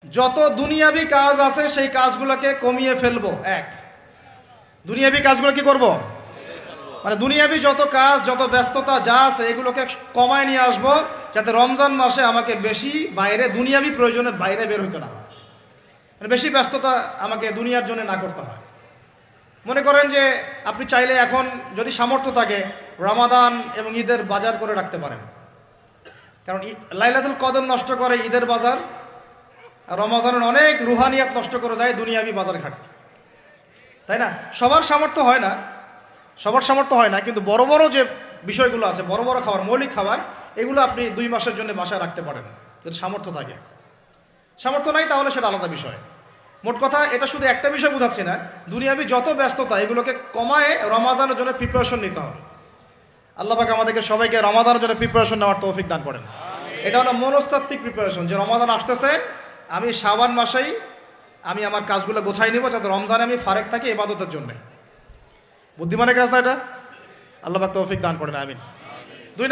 যত দুনিয়াবি কাজ আছে সেই কাজগুলোকে কমিয়ে ফেলবো। এক, দুনিয়াবি কাজগুলো কি করব, মানে দুনিয়াবি যত কাজ যত ব্যস্ততা যা আছে এগুলোকে কমায় নিয়ে আসবো, যাতে রমজান মাসে আমাকে বেশি বাইরে দুনিয়াবি প্রয়োজনে বাইরে বের হইতে না হয়, মানে বেশি ব্যস্ততা আমাকে দুনিয়ার জন্য না করতে হয়। মনে করেন যে আপনি চাইলে এখন যদি সামর্থ্য থাকে রমাদান এবং ঈদের বাজার করে রাখতে পারেন, কারণ লাইলাতুল কদর নষ্ট করে ঈদের বাজার, আর রমজানের অনেক রুহানিয়াত নষ্ট করে দেয় দুনিয়াবি বাজার ঘাট, তাই না? সবার সামর্থ্য হয় না, সবার সামর্থ্য হয় না, কিন্তু বড় বড় যে বিষয়গুলো আছে, বড় বড় খাবার, মৌলিক খাবার, এগুলো আপনি 2 মাসের জন্য বাসায় রাখতে পারেন যদি সামর্থ্য থাকে। সামর্থ্য নাই তাহলে সেটা আলাদা বিষয়। মোট কথা এটা শুধু একটা বিষয় বোঝাচ্ছি না, দুনিয়াবি যত ব্যস্ততা এগুলোকে কমায় রমাদানের জন্য প্রিপারেশন নিতে হবে। আল্লাহ পাক আমাদেরকে সবাইকে রমাদানের জন্য প্রিপারেশন নেওয়ার তৌফিক দান করেন। এটা হলো মনস্তাত্ত্বিক প্রিপারেশন, যে রমাদান আসতেছে, আমি শাবান মাসেই আমি আমার কাজগুলো গোছাই নিব যাতে রমজানে আমি ফারেক থাকি ইবাদতের জন্য। বুদ্ধিমানের কাজ না এটা? আল্লাহ পাক তৌফিক দান করেন, আমিন। 2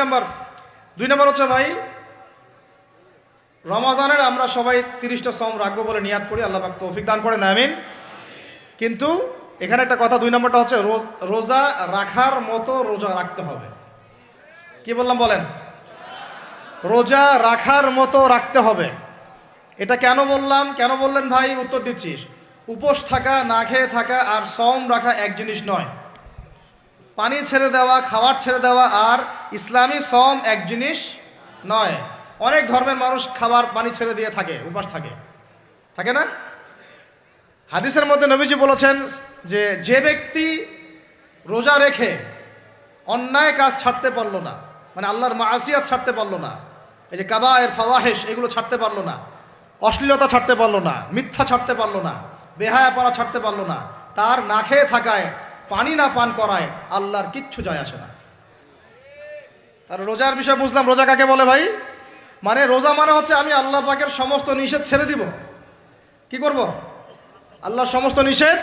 নম্বর হচ্ছে ভাই, রমজানের আমরা সবাই 30টা সওম রাখবো বলে নিয়াত করি, আল্লাহ পাক তৌফিক দান করেন, আমিন। কিন্তু এখানে একটা কথা, 2 নম্বরটা হচ্ছে রোজা রাখার মতো রোজা রাখতে হবে। কি বললাম বলেন? রোজা রাখার মতো রাখতে হবে। এটা কেন বললাম, কেন বললেন ভাই? উত্তর দিচ্ছিস। উপোস থাকা, না খেয়ে থাকা আর সওম রাখা এক জিনিস নয়। পানি ছেড়ে দেওয়া, খাবার ছেড়ে দেওয়া আর ইসলামী সওম এক জিনিস নয়। অনেক ধর্মের মানুষ খাবার পানি ছেড়ে দিয়ে থাকে, উপাস থাকে, থাকে না? হাদিসের মধ্যে নবীজি বলেছেন যে যে ব্যক্তি রোজা রেখে অন্যায় কাজ ছাড়তে পারলো না, মানে আল্লাহর মাসিয়াত ছাড়তে পারলো না, এই যে কাবায়ের ফাওয়াহিশ এগুলো ছাড়তে পারলো না, অশ্লীলতা ছাড়তে পারলো না, মিথ্যা ছাড়তে পারলো না, বেহায়াপনা ছাড়তে পারলো না, তার না খেয়ে থাকায়, পানি না পান করায় আল্লাহর কিচ্ছু যায় আসে না। তার রোজার বিষয় বুঝলাম। রোজা কাকে বলে ভাই? মানে রোজা মানে হচ্ছে আমি আল্লাহ পাকের সমস্ত নিষেধ ছেড়ে দিব। কি করব? আল্লাহর সমস্ত নিষেধ।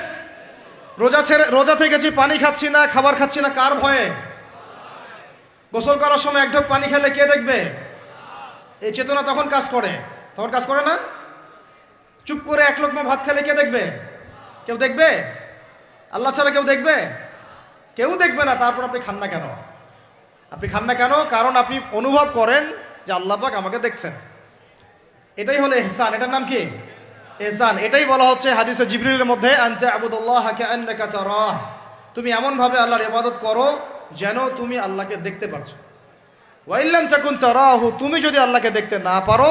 রোজা থেকেছি, পানি খাচ্ছি না, খাবার খাচ্ছি না, কার ভয়ে? গোসল করার সময় 1 ঢোক পানি খেলে কে দেখবে? এই চেতনা তখন কাজ করে, তখন কাজ করে না? চুপ করে 1 লোকমা ভাত খেলে কে দেখবে? কেউ দেখবে? আল্লাহ ছাড়া কেউ দেখবে? কেউ দেখবে না। তারপর আপনি খান না কেন? আপনি খান না কেন? কারণ আপনি অনুভব করেন যে আল্লাহ পাক আমাকে দেখছেন। এটাই হলো ইহসান। এটার নাম কি? ইহসান। এটাই বলা হচ্ছে হাদিসে জিবরিলের মধ্যে, আনতা আবুদুল্লাহ কাআন্নাকা তারাহ, তুমি এমন ভাবে আল্লাহর ইবাদত করো যেন তুমি আল্লাহকে দেখতে পাচ্ছ। ওয়া ইল্লাম তাকুন তারাহু, তুমি যদি আল্লাহকে দেখতে না পারো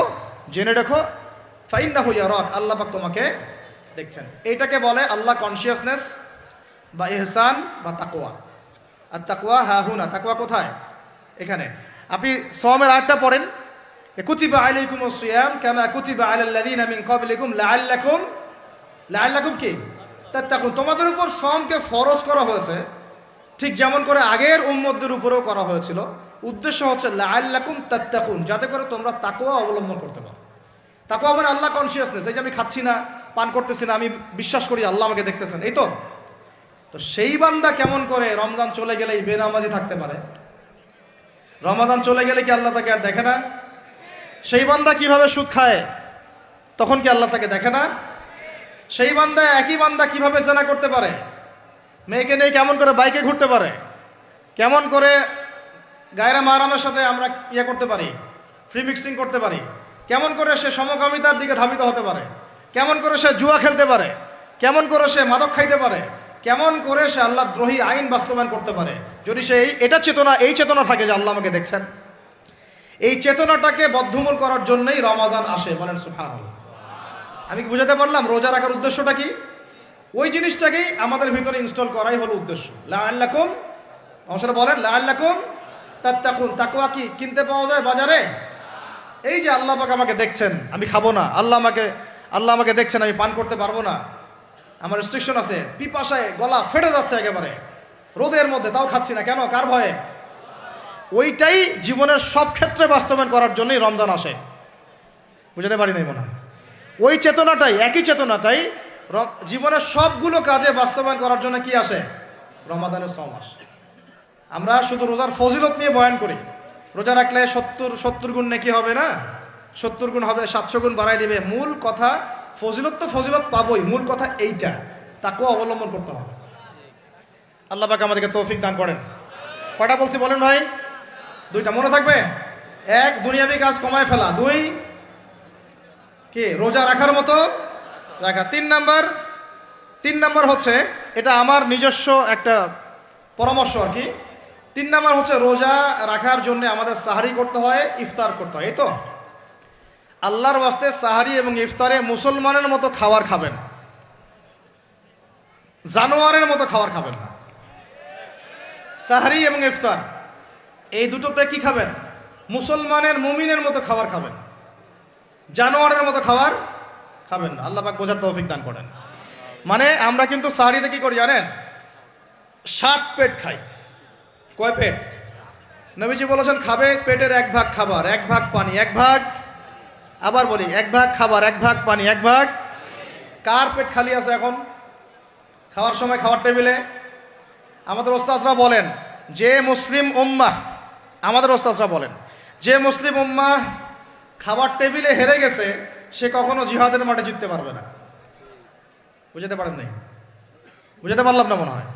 জেনে রাখো ফাইন্নাহু ইয়ারাক, আল্লাহ পাক তোমাকে দেখছেন। এইটাকে বলে আল্লাহ কনসিয়াসনেস বা ইহসান বা তাকওয়া। আর তাকওয়া হাহুনা, তাকওয়া কোথায়? এখানে। আপনি সওমের আয়াতটা পড়েন, কুতিবা আলাইকুমুস সিয়াম কামা কুতিবা আলাল লাযিনা মিন ক্বাবলিকুম লাআল্লাকুম কি তাত্তাকুন, তোমাদের উপর সওমকে ফরজ করা হয়েছে ঠিক যেমন করে আগের উম্মতদের উপরেও করা হয়েছিল। উদ্দেশ্য হচ্ছে লাআল্লাকুম তাত্তাকুন, যাতে করে তোমরা তাকওয়া অবলম্বন করতে পারো। তাকওয়া মানে আল্লাহ কনসিয়াসনেস, এই যে আমি খাচ্ছি না, পান করতেছি না, আমি বিশ্বাস করি আল্লাহ আমাকে দেখতেছেন, এই তো। তো সেই বান্দা কেমন করে রমজান চলে গেলেই বেনামাজি থাকতে পারে? রমজান চলে গেলে কি আল্লাহ তাকে আর দেখে না? সেই বান্দা কিভাবে সুদ খায়, তখন কি আল্লাহ তাকে দেখে না? সেই বান্দা, একই বান্দা কিভাবে জেনা করতে পারে? মেয়েকে নিয়ে কেমন করে বাইকে ঘুরতে পারে? কেমন করে গায়রা মাহরামের সাথে আমরা করতে পারি, ফ্রি মিক্সিং করতে পারি? কেমন করে সে সমকামিতার দিকে ধাবিত হতে পারে? কেমন করে সে জুয়া খেলতে পারে? কেমন করে সে মাদক খাইতে পারে? কেমন করে সে আল্লাহ দ্রোহী আইন বাস্তবায়ন করতে পারে? যদি সে এই চেতনা থাকে যে আল্লাহ আমাকে দেখছেন, এই চেতনাটাকে বদ্ধমূল করার জন্যই রমাজান আসে। বলেন সুবহানাল্লাহ। আমি কি বুঝাতে পারলাম রোজা রাখার উদ্দেশ্যটা কি? ওই জিনিসটাকেই আমাদের ভিতরে ইনস্টল করাই হলো উদ্দেশ্য। লাআল্লাকুম, অবশ্যই বলেন লাআল্লাকুম তাত্তাকুন। তাকওয়া কি কিনতে পাওয়া যায় বাজারে? এই যে আল্লাহ পাক আমাকে দেখছেন, আমি খাবো না, আল্লাহ আমাকে দেখছেন, আমি পান করতে পারবো না, আমার রেস্ট্রিকশন আছে, পিপাসায় গলা ফেটে যাচ্ছে একেবারে রোদের মধ্যে, তাও খাচ্ছি না কেন? কার ভয়ে? ওইটাই জীবনের সব ক্ষেত্রে বাস্তবায়ন করার জন্যই রমজান আসে। বুঝতে পারি নাই মনে হয়? ওই চেতনাটাই, একই চেতনাটাই জীবনের সবগুলো কাজে বাস্তবায়ন করার জন্য কি আসে? রমাদানের সওম আসে। আমরা শুধু রোজার ফজিলত নিয়ে বয়ান করি, রোজা রাখলে 70 গুণ নেকি হবে না, 70 গুণ হবে, 700 গুণ বাড়াই দিবে। মূল কথা ফজিলত তো ফজিলত পাবই, মূল কথা এইটা, তাকেও অবলম্বন করতে হবে। আল্লাহ পাক আমাদেরকে তৌফিক দান করেন। কয়টা বলছি বলেন ভাই? 2টা মনে থাকবে। 1 দুনিয়াবি কাজ কমায় ফেলা, 2 কি রোজা রাখার মতো রাখা। 3 নাম্বার হচ্ছে, এটা আমার নিজস্ব একটা পরামর্শ আর কি। 3 নাম্বার হচ্ছে রোজা রাখার জন্য আমাদের সাহারি করতে হয়, ইফতার করতে হয়। এই তো আল্লাহর ওয়াস্তে সাহারি এবং ইফতারে মুসলমানের মতো খাবার খাবেন, জানোয়ারের মতো খাবার খাবেন না। সাহারি এবং ইফতার এই দুটোতে কি খাবেন? মুসলমানের মুমিনের মতো খাবার খাবেন, জানোয়ারের মতো খাবার খাবেন না। আল্লাহ পাক বোঝার তৌফিক দান করেন। মানে আমরা কিন্তু সাহারিতে কি করি জানেন? 7 পেট খাই। কয় পেট? নবীজি বলেছেন খাবে পেটের 1 ভাগ খাবার, 1 ভাগ পানি, 1 ভাগ, আবার বলি 1 ভাগ খাবার, 1 ভাগ পানি, 1 ভাগ। কার পেট খালি আছে এখন খাওয়ার সময় খাওয়ার টেবিলে? আমাদের ওস্তাদরা বলেন যে মুসলিম উম্মাহ, আমাদের ওস্তাদরা বলেন যে মুসলিম উম্মাহ খাবার টেবিলে হেরে গেছে, সে কখনো জিহাদের মাঠে জিততে পারবে না। বুঝতে পারেন নাই? বুঝতে পারলাম না মনে হয়।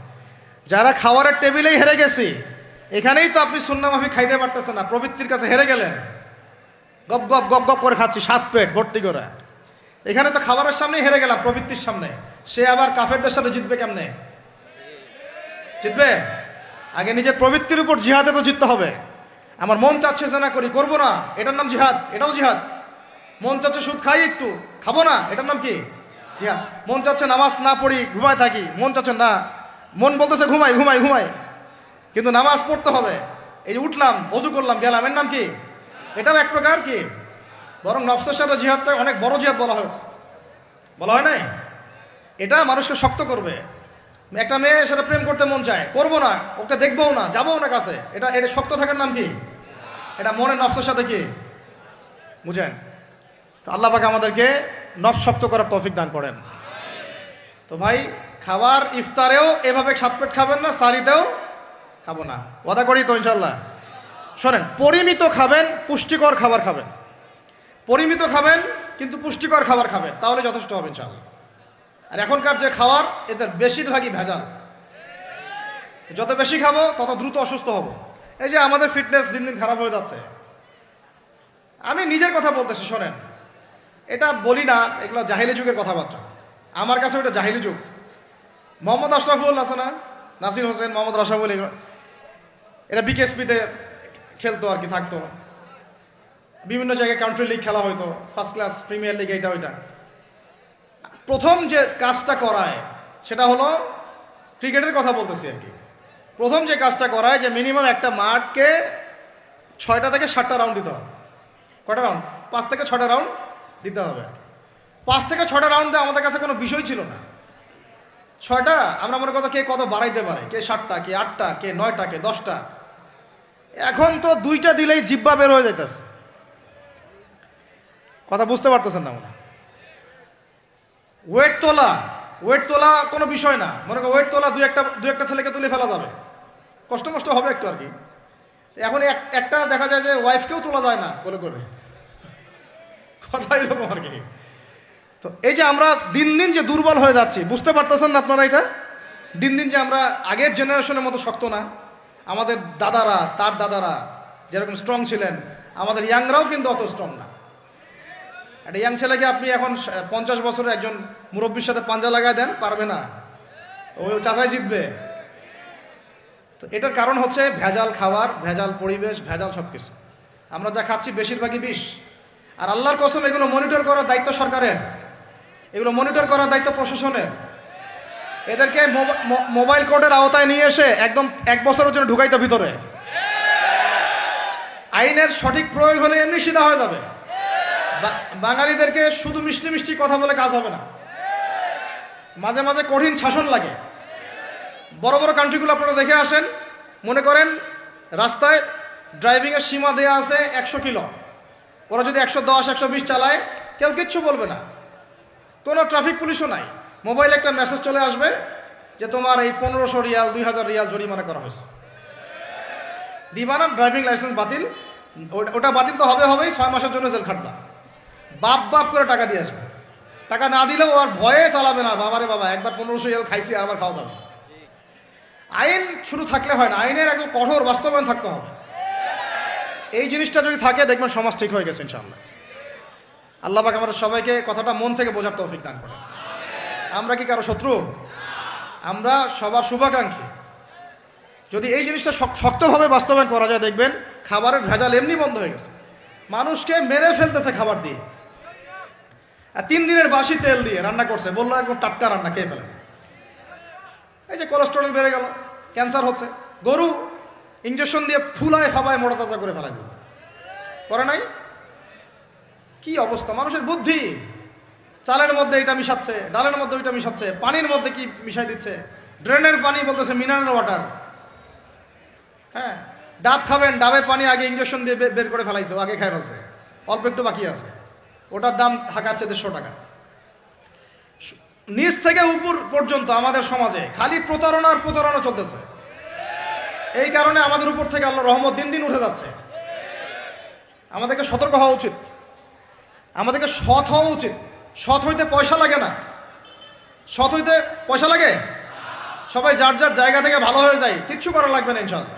যারা খাওয়ারের টেবিলেই হেরে গেছি, এখানেই তো আপনি সুন্নাহ মাফিক খাইতে পারতেছেন না, প্রবৃত্তির কাছে হেরে গেলেন। গপ গপ গপ গপ করে খাচ্ছি 7 পেট ভর্তি করে। এখানে তো খাবারের সামনেই হেরে গেলাম, প্রবৃত্তির সামনে। সে আবার কাফেরদের সাথে জিতবে কেমনে? জিতবে আগে নিজের প্রবৃত্তির উপর জিহাদে তো জিততে হবে। আমার মন চাচ্ছে যে না করি, করবো না, এটার নাম জিহাদ, এটাও জিহাদ। মন চাচ্ছে সুদ খাই একটু, খাবো না, এটার নাম কি? জিহাদ। মন চাচ্ছে নামাজ না পড়ি, ঘুমায় থাকি, মন চাচ্ছে না, মন বলতেছে ঘুমাই ঘুমাই ঘুমাই, কিন্তু নামাজ পড়তে হবে। এই যে উঠলাম, অজু করলাম, গেলাম, এর নাম কি? এটাও এক প্রকার কি, বরং নফসের সাথে জিহাদটা অনেক বড় জিহাদ বলা হয়েছে, বলা হয় নাই? এটা মানুষকে শক্ত করবে। একটা মেয়ে সেটা প্রেম করতে মন চায়, করবো না, ওকে দেখবও না, যাবো না কাছে, এটা শক্ত থাকার নাম কি? এটা মনের নফসের সাথে কি, বুঝেন? তো আল্লাহ পাক আমাদেরকে নফস শক্ত করার তৌফিক দান করেন। তো ভাই খাবার ইফতারেও এভাবে 7 পেট খাবেন না, সারিতেও খাবো না, ওয়াদা করি তো ইনশাল্লাহ। শোনেন, পরিমিত খাবেন, পুষ্টিকর খাবার খাবেন। পরিমিত খাবেন কিন্তু পুষ্টিকর খাবার খাবেন, তাহলে যথেষ্ট হবে ইনশাল্লাহ। আর এখনকার যে খাবার, এদের বেশিরভাগই ভেজাল। যত বেশি খাবো তত দ্রুত অসুস্থ হব। এই যে আমাদের ফিটনেস দিন দিন খারাপ হয়ে যাচ্ছে। আমি নিজের কথা বলতেছি, শোনেন, এটা বলি না, এগুলো জাহিলি যুগের কথাবার্তা। আমার কাছে ওটা জাহিলি যুগ। মোহাম্মদ আশরাফুল আছে না, নাসির হোসেন, মোহাম্মদ রাশাফুল, এগুলো এরা বিকেএসপিতে খেলতো আর কি, থাকতো। বিভিন্ন জায়গায় কান্ট্রি লিগ খেলা হইতো, ফার্স্ট ক্লাস, প্রিমিয়ার লিগ, এইটা ওইটা। প্রথম যে কাজটা করায় সেটা হলো, ক্রিকেটের কথা বলতেছি আর কি, প্রথম যে কাজটা করায় যে মিনিমাম একটা মাঠকে 6টা থেকে 7টা রাউন্ড দিতে হবে। কয়টা রাউন্ড? 5 থেকে 6টা রাউন্ড দিতে হবে। 5 থেকে 6টা রাউন্ড দেওয়া আমাদের কাছে কোনো বিষয় ছিল না। 6টা আমরা মনে করতো কে কত বাড়াইতে পারে, কে 7টা, কে 8টা, কে 9টা, কে 10টা। এখন তো 2টা দিলেই জিব্বা বের হয়ে যাইতেছে। কথা বুঝতে পারতেছেন না মনে? ওয়েট তোলা কোনো বিষয় না। মনে করো ওয়েট তোলা, দু একটা ছেলেকে তুলে ফেলা যাবে, কষ্ট হবে একটু আর কি। এখন একটা দেখা যায় যে ওয়াইফকেও তোলা যায় না বলে করে, কথা এরকম আর কি। তো এই যে আমরা দিন দিন যে দুর্বল হয়ে যাচ্ছি, বুঝতে পারতেছেন না আপনারা? এটা দিন দিন যে আমরা আগের জেনারেশনের মতো শক্ত না। আমাদের দাদারা, তার দাদারা যেরকম স্ট্রং ছিলেন, আমাদের ইয়াংরাও কিন্তু অত স্ট্রং না। একটা ইয়াং ছেলেকে আপনি এখন 50 বছরের একজন মুরব্বীর সাথে পাঞ্জা লাগায় দেন, পারবে না, ওই চাচাই জিতবে। তো এটার কারণ হচ্ছে ভেজাল খাবার, ভেজাল পরিবেশ, ভেজাল সবকিছু। আমরা যা খাচ্ছি বেশিরভাগই বিষ। আর আল্লাহর কসম, এগুলো মনিটর করার দায়িত্ব সরকারের, এগুলো মনিটর করার দায়িত্ব প্রশাসনের। এদেরকে মোবাইল কোর্টের আওতায় নিয়ে এসে একদম 1 বছরের জন্য ঢুকাইতে ভিতরে। আইনের সঠিক প্রয়োগ হলে এমনি সিধা হয়ে যাবে। বাঙালিদেরকে শুধু মিষ্টি মিষ্টি কথা বলে কাজ হবে না, মাঝে মাঝে কঠিন শাসন লাগে। বড় বড় কান্ট্রিগুলো আপনারা দেখে আসেন, মনে করেন রাস্তায় ড্রাইভিংয়ের সীমা দেওয়া আছে 100 কিলো। ওরা যদি 110, 120 চালায়, কেউ কিচ্ছু বলবে না, কোনো ট্রাফিক পুলিশও নাই। মোবাইলে একটা মেসেজ চলে আসবে যে তোমার এই 1500 রিয়াল, 2000 রিয়াল জরিমানা করা হয়েছে। দিবা না, ড্রাইভিং লাইসেন্স বাতিল। ওটা বাতিল তো হবেই, 6 মাসের জন্য জেল খাটবা। বাপ বাপ করে টাকা দিয়ে আসবে। টাকা না দিলেও আর ভয়ে চালাবে না, বাবারে বাবা একবার 1500 রিয়াল খাইছি আর আবার খাওয়া যাবে। আইন শুধু থাকলে হয় না, আইনের একদম কঠোর বাস্তবায়ন থাকতে হবে। এই জিনিসটা যদি থাকে দেখবেন সমাজ ঠিক হয়ে গেছে ইনশাআল্লাহ। আল্লাহ পাক আমাদের সবাইকে কথাটা মন থেকে বোঝার তৌফিক দান করেন। আমরা কি কারো শত্রু? আমরা সবার শুভাকাঙ্ক্ষী। যদি এই জিনিসটা শক্তভাবে বাস্তবায়ন করা যায় দেখবেন খাবারের ভেজাল এমনি বন্ধ হয়ে গেছে। মানুষকে মেরে ফেলতেছে খাবার দিয়ে, 3 দিনের বাসি তেল দিয়ে রান্না করছে, বললো একদম টাটকা রান্না, খেয়ে ফেলে। এই যে কোলেস্টেরল বেড়ে গেল, ক্যান্সার হচ্ছে। গরু ইঞ্জেকশন দিয়ে ফুলায় ফাবায় মোটা তাজা করে ফেলা করে নাই? কি অবস্থা মানুষের বুদ্ধি! চালের মধ্যে এটা মিশাচ্ছে, ডালের মধ্যে ওইটা মিশাচ্ছে, পানির মধ্যে কি মিশাই দিচ্ছে, ড্রেনের পানি বলতেছে মিনারেল ওয়াটার। হ্যাঁ, ডাব খাবেন, ডাবের পানি আগে ইঞ্জেকশন দিয়ে বের করে ফেলাইছে, আগে খাই ফেলছে, অল্প একটু বাকি আছে, ওটার দাম হাঁকাচ্ছে 150 টাকা। নিচ থেকে উপর পর্যন্ত আমাদের সমাজে খালি প্রতারণা আর প্রতারণা চলতেছে। এই কারণে আমাদের উপর থেকে আল্লাহ রহমত দিন দিন উঠে যাচ্ছে। আমাদেরকে সতর্ক হওয়া উচিত, আমাদেরকে সৎ হওয়া উচিত। সৎ হইতে পয়সা লাগে না। সৎ হইতে পয়সা লাগে? সবাই যার যার জায়গা থেকে ভালো হয়ে যায়, কিচ্ছু করা লাগবে না ইনশাআল্লাহ।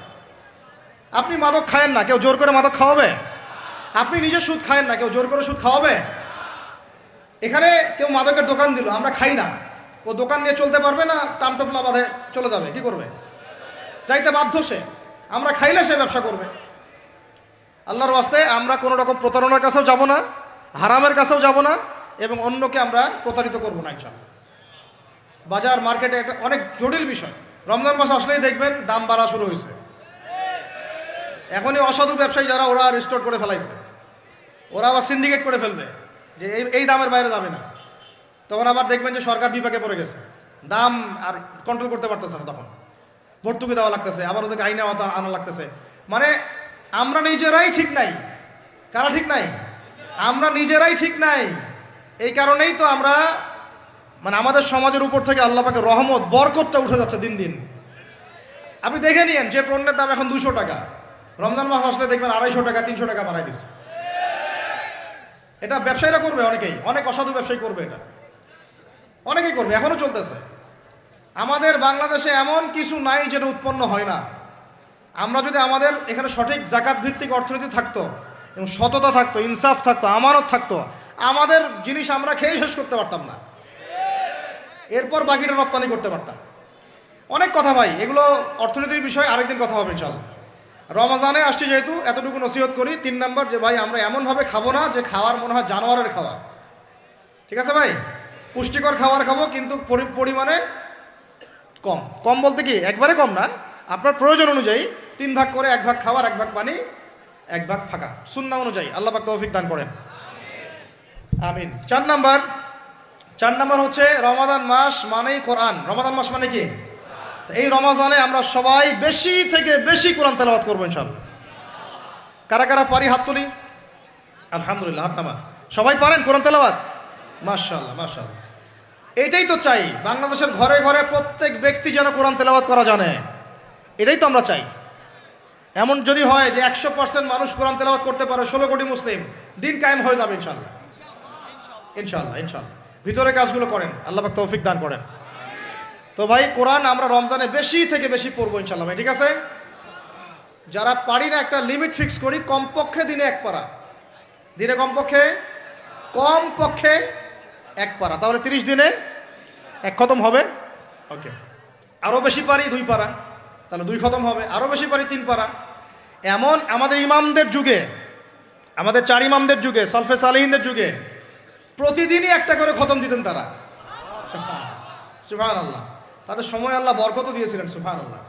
আপনি মাদক খায়েন না, কেউ জোর করে মাদক খাওয়াবে? আপনি নিজে সুদ খায়েন না, কেউ জোর করে সুদ খাওয়াবে? এখানে কেউ মাদকের দোকান দিল, আমরা খাই না, ও দোকান নিয়ে চলতে পারবে না? টামটোপলা বাঁধে চলে যাবে, কি করবে? যাইতে বাধ্য সে। আমরা খাইলে সে ব্যবসা করবে। আল্লাহর ওয়াস্তে আমরা কোনো রকম প্রতারণার কাছেও যাব না, হারামের কাছেও যাব না, এবং অন্যকে আমরা প্রতারিত করব না ইনশাআল্লাহ। বাজার মার্কেটে একটা অনেক জটিল বিষয়। রমজান মাস আসলেই দেখবেন দাম বাড়া শুরু হয়েছে। এখনই অসাধু ব্যবসায়ী যারা, ওরা রিস্টোর করে ফেলাইছে, ওরা আবার সিন্ডিকেট করে ফেলবে যে এই দামের বাইরে যাবে না। তখন আবার দেখবেন যে সরকার বিপাকে পড়ে গেছে, দাম আর কন্ট্রোল করতে পারতেছে না, তখন ভর্তুকি দেওয়া লাগতেছে, আবার ওদেরকে আইনে আনা লাগতেছে। মানে আমরা নিজেরাই ঠিক নাই। কারা ঠিক নাই? আমরা নিজেরাই ঠিক নাই। এই কারণেই তো আমরা মানে আমাদের সমাজের উপর থেকে আল্লাহ পাকের রহমত বরকতটা উঠে যাচ্ছে দিন দিন। আপনি দেখে নিয়েন যে পণ্যের দাম এখন 200 টাকা, রমজান মাস আসলে দেখবেন 250 টাকা 300 টাকা বাড়াই দিচ্ছে। এটা ব্যবসায়ীরা করবে, অনেকেই, অনেক অসাধু ব্যবসায়ী করবে, এটা অনেকেই করবে, এখনো চলতেছে। আমাদের বাংলাদেশে এমন কিছু নাই যেটা উৎপন্ন হয় না। আমরা যদি আমাদের এখানে সঠিক জাকাত ভিত্তিক অর্থনীতি থাকতো এবং সততা থাকতো, ইনসাফ থাকতো, আমানত থাকতো, আমাদের জিনিস আমরা খেয়ে শেষ করতে পারতাম না, এরপর বাকিটা রপ্তানি করতে পারতাম। অনেক কথা ভাই, এগুলো অর্থনীতির বিষয়, আরেকদিন কথা হবে ইনশাআল্লাহ। রমজানে আসছি যেহেতু এতটুকু নসিহত করি। 3 নাম্বার, যে ভাই আমরা এমনভাবে খাবো না যে খাওয়ার মনে হয় জানোয়ারের খাওয়া। ঠিক আছে ভাই, পুষ্টিকর খাবার খাবো, কিন্তু পরিমাণে কম। কম বলতে কি একবারে কম না, আপনার প্রয়োজন অনুযায়ী 3 ভাগ করে, 1 ভাগ খাবার, 1 ভাগ পানি, 1 ভাগ ফাঁকা, সুন্নাহ অনুযায়ী। আল্লাহ পাক তৌফিক দান করেন, আমিন। 4 নাম্বার হচ্ছে রমাদান মাস মানেই কোরআন। রমাদান মাস মানে কি? এই রমজানে আমরা সবাই বেশি থেকে বেশি কোরআন তেলাওয়াত করবো ইনশাআল্লাহ। কারা কারা পারি হাত তুলি? আলহামদুলিল্লাহ, হাত নামান। সবাই পারেন কোরআন তেলাওয়াত? মাশাআল্লাহ মাশাআল্লাহ। এটাই তো চাই, বাংলাদেশের ঘরে ঘরে প্রত্যেক ব্যক্তি যেন কোরআন তেলাওয়াত করা জানে, এটাই তো আমরা চাই। এমন যদি হয় যে 100% মানুষ কোরআন তেলাওয়াত করতে পারে, 16 কোটি মুসলিম, দিন কায়েম হয়ে যাবে ইনশাআল্লাহ। ইনশাআল্লাহ ইনশাআল্লাহ। ভিতরে কাজগুলো করেন, আল্লাহ পাক তৌফিক দান করেন। তো ভাই কোরআন আমরা রমজানে বেশি থেকে বেশি পড়বো ইনশাআল্লাহ ভাই, ঠিক আছে? যারা পারি না একটা লিমিট ফিক্স করি, কমপক্ষে দিনে 1 পারা, দিনে কমপক্ষে 1 পারা, তাহলে 30 দিনে 1 খতম হবে। ওকে, আরও বেশি পারি 2 পারা, তাহলে 2 খতম হবে। আরও বেশি পারি 3 পারা। এমন আমাদের ইমামদের যুগে, আমাদের 4 ইমামদের যুগে, সলফে সালেহিনদের যুগে প্রতিদিনই 1টা করে খতম দিতেন তারা। সুবহানাল্লাহ। তাদের সময় আল্লাহ বরকত দিয়েছিলেন, সুবহানাল্লাহ।